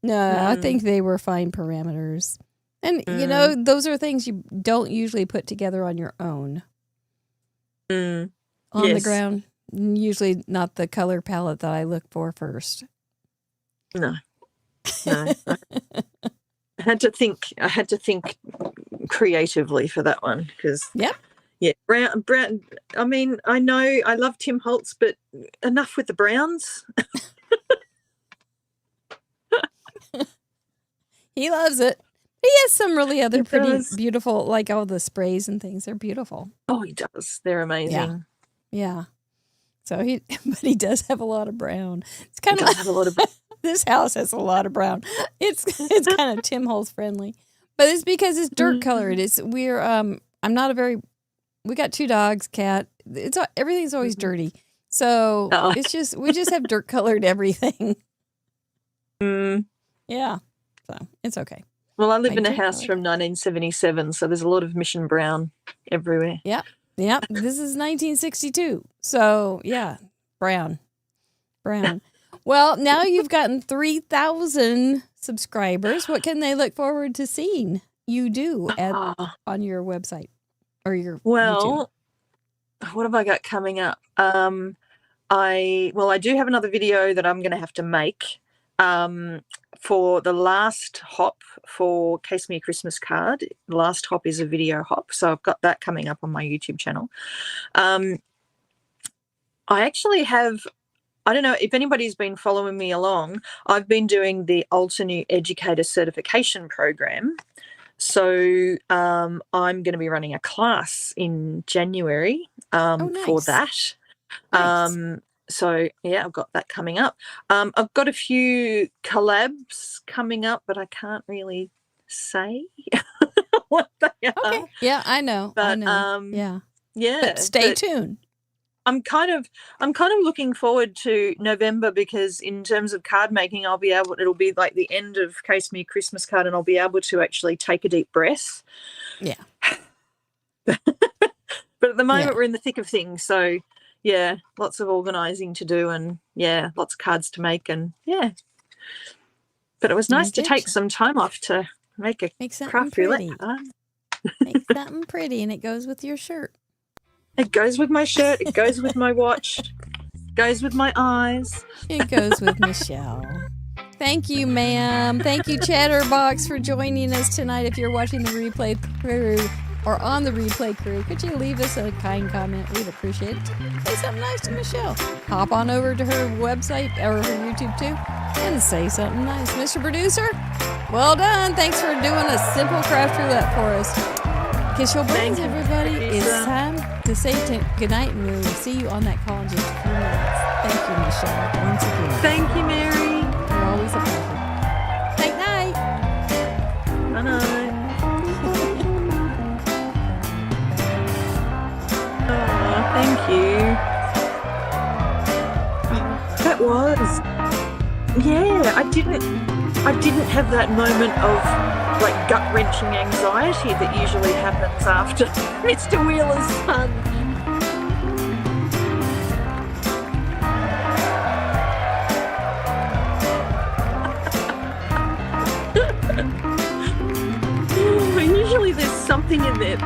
No, I think they were fine parameters. And, you know, those are things you don't usually put together on your own. On the ground. Usually not the color palette that I look for first. No. I had to think creatively for that one because brown. I mean, I know I love Tim Holtz, but enough with the browns. He loves it. He has some really other pretty beautiful, like all the sprays and things. They're beautiful. Oh, he does. They're amazing. Yeah. So but he does have a lot of brown. It's kind of have a lot of. This house has a lot of brown. It's kind of Tim Holtz friendly, but it's because it's dirt colored. We got 2 dogs, cat. Everything's always dirty. So it's just, we just have dirt colored everything. Yeah. So it's okay. Well, I live in a house from 1977, so there's a lot of Mission Brown everywhere. Yep. This is 1962. So yeah, brown. Well, now you've gotten 3,000 subscribers. What can they look forward to seeing you do on your website or your YouTube? What have I got coming up? I do have another video that I'm going to have to make for the last hop for Case Me a Christmas Card. The last hop is a video hop, so I've got that coming up on my YouTube channel. I actually have. I don't know if anybody's been following me along. I've been doing the Altenue Educator Certification Program. So I'm going to be running a class in January for that. Nice. So, yeah, I've got that coming up. I've got a few collabs coming up, but I can't really say what they are. Okay. Yeah, I know. But, yeah. But stay tuned. I'm kind of looking forward to November because in terms of card making, it'll be like the end of Case Me a Christmas Card and I'll be able to actually take a deep breath. Yeah. But at the moment we're in the thick of things. So yeah, lots of organising to do and lots of cards to make and But it was nice to take some time off to make a craft roulette card. Make something pretty, and it goes with your shirt. It goes with my shirt. It goes with my watch. Goes with my eyes. It goes with Michelle. Thank you, ma'am. Thank you, Chatterbox, for joining us tonight. If you're watching the replay crew or on the replay crew, could you leave us a kind comment? We'd appreciate it. Say something nice to Michelle. Hop on over to her website or her YouTube too and say something nice. Mr. Producer, well done. Thanks for doing a simple craft roulette for us. Kiss your brains, everybody. It's time to say goodnight, and we'll see you on that call in just a few minutes. Thank you, Michelle, once again. Thank you, Mary. You're always a pleasure. Night night. Bye-night. Oh, thank you. That was. Yeah, I didn't have that moment of like gut-wrenching anxiety that usually happens after Mr. Wheeler's fun. Usually there's something in there.